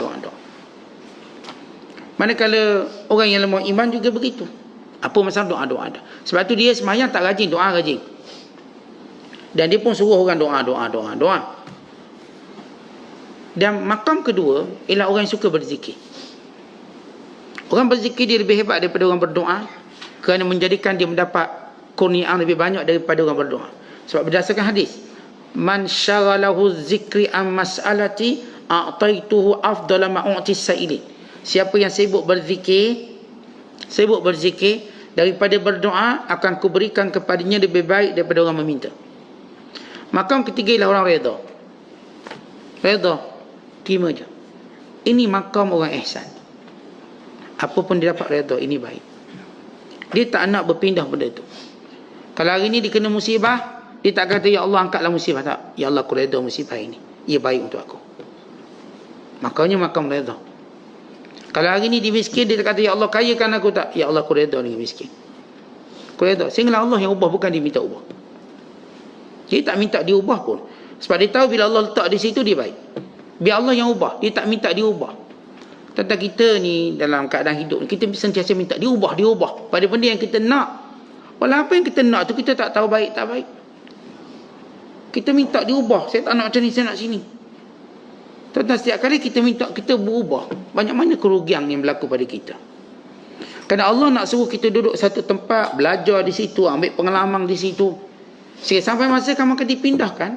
Manakala orang yang lemah iman juga begitu. Apa masalah doa. Sebab tu dia semayang tak rajin, doa rajin. Dan dia pun suruh orang doa. Dan makam kedua ialah orang yang suka berzikir. Orang berzikir dia lebih hebat daripada orang berdoa, kerana menjadikan dia mendapat kurniaan lebih banyak daripada orang berdoa. Sebab berdasarkan hadis, man syaghalahu zikri am mas'alati a'taituhu afdala ma u'ti sa'ili. Siapa yang sibuk berzikir daripada berdoa, akan kuberikan kepadanya lebih baik daripada orang meminta. Makam ketiga ialah orang redha. Redha, terima je. Ini makam orang ihsan. Apa pun dia dapat redha, ini baik. Dia tak nak berpindah benda itu. Kalau hari ni dia kena musibah, dia tak kata, ya Allah angkatlah musibah. Tak, ya Allah aku redha musibah ini, ia baik untuk aku. Makanya makam redha. Kalau hari ni dia miskin, dia tak kata, ya Allah kayakan aku. Tak, ya Allah aku redha dengan miskin. Aku redha. Sehingga Allah yang ubah, bukan dia minta ubah. Dia tak minta dia ubah pun. Sebab dia tahu bila Allah letak di situ, dia baik. Biar Allah yang ubah, dia tak minta dia ubah. Tentang kita ni dalam keadaan hidup, kita sentiasa minta dia ubah pada benda yang kita nak. Walau apa yang kita nak tu kita tak tahu baik tak baik. Kita minta dia ubah. Saya tak nak macam ni, saya nak sini. Tentang setiap kali kita minta kita berubah, banyak mana kerugian yang berlaku pada kita. Kerana Allah nak suruh kita duduk satu tempat, belajar di situ, ambil pengalaman di situ, sehingga sampai masa kamu akan dipindahkan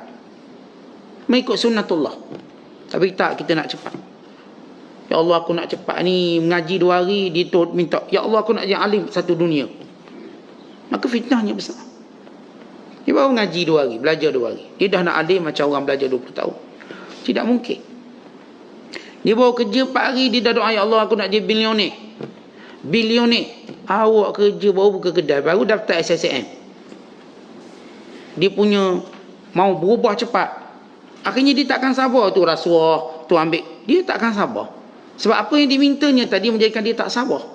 mengikut sunnatullah. Tapi tak, kita nak cepat. Ya Allah aku nak cepat ni, mengaji 2 hari, dia minta, ya Allah aku nak jadi alim satu dunia. Maka fitnahnya besar. Dia baru ngaji 2 hari, belajar 2 hari, dia dah nak alim macam orang belajar 20 tahun. Tidak mungkin. Dia baru kerja 4 hari, dia dah doa, ya Allah aku nak jadi bilioner. Awak kerja baru buka kedai, baru daftar SSM. Dia punya mau berubah cepat. Akhirnya dia takkan sabar, tu rasuah, tu ambil. Dia takkan sabar. Sebab apa yang dimintanya tadi menjadikan dia tak sabar.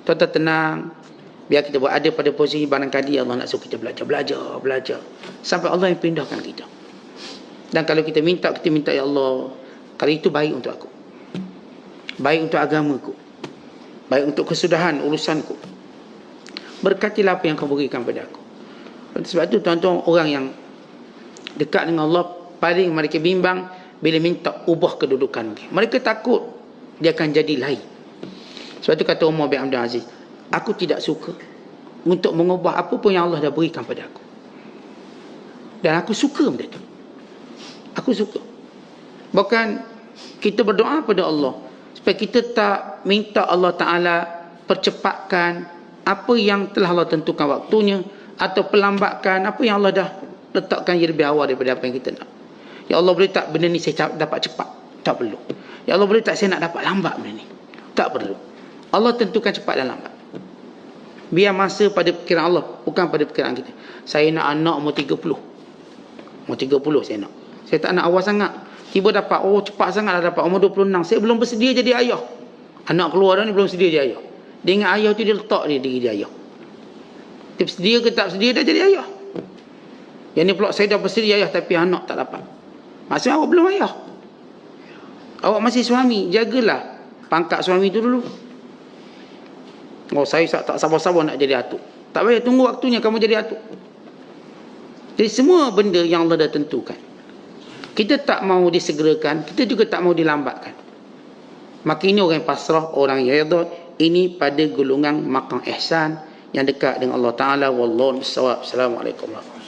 Tuan-tuan tenang. Biar kita berada pada posisi barangkali Allah nak suruh kita belajar. Sampai Allah yang pindahkan kita. Dan kalau kita minta ya Allah, kalau itu baik untuk aku. Baik untuk agamaku. Baik untuk kesudahan urusanku. Berkatilah apa yang kau berikan pada aku. Sebab itu tuan-tuan, orang yang dekat dengan Allah, paling mereka bimbang bila minta ubah kedudukan. Mereka takut dia akan jadi lain. Sebab itu kata Umar bin Abdul Aziz, aku tidak suka untuk mengubah apa pun yang Allah dah berikan pada aku. Dan aku suka benda itu. Aku suka. Bahkan kita berdoa pada Allah supaya kita tak minta Allah Ta'ala percepatkan apa yang telah Allah tentukan waktunya, atau pelambatkan apa yang Allah dah letakkan yang lebih awal daripada apa yang kita nak. Ya Allah boleh tak benda ni saya dapat cepat? Tak perlu. Ya Allah boleh tak saya nak dapat lambat benda ni? Tak perlu. Allah tentukan cepat dan lambat. Biar masa pada fikiran Allah, bukan pada fikiran kita. Saya nak anak umur 30. Umur 30 saya nak. Saya tak nak awal sangat. Tiba dapat, oh cepat sangat dah dapat umur 26. Saya belum bersedia jadi ayah. Anak keluar dah ni belum sedia jadi ayah. Dia ingat ayah tu dia letak dia diri dia ayah. Dia sedia ke tak sedia dah jadi ayah. Yang ni pula saya dah bersedia ayah tapi anak tak dapat. Maksudnya awak belum ayah. Awak masih suami, jagalah pangkat suami tu dulu. Oh saya tak sabar-sabar nak jadi atuk. Tak payah, tunggu waktunya kamu jadi atuk. Jadi semua benda yang Allah dah tentukan, kita tak mau disegerakan, kita juga tak mau dilambatkan. Maka ini orang yang pasrah, orang yang redha. Ini pada golongan maqam ihsan yang dekat dengan Allah Ta'ala. Wallahu a'lam bissawab. Assalamualaikum warahmatullahi wabarakatuh.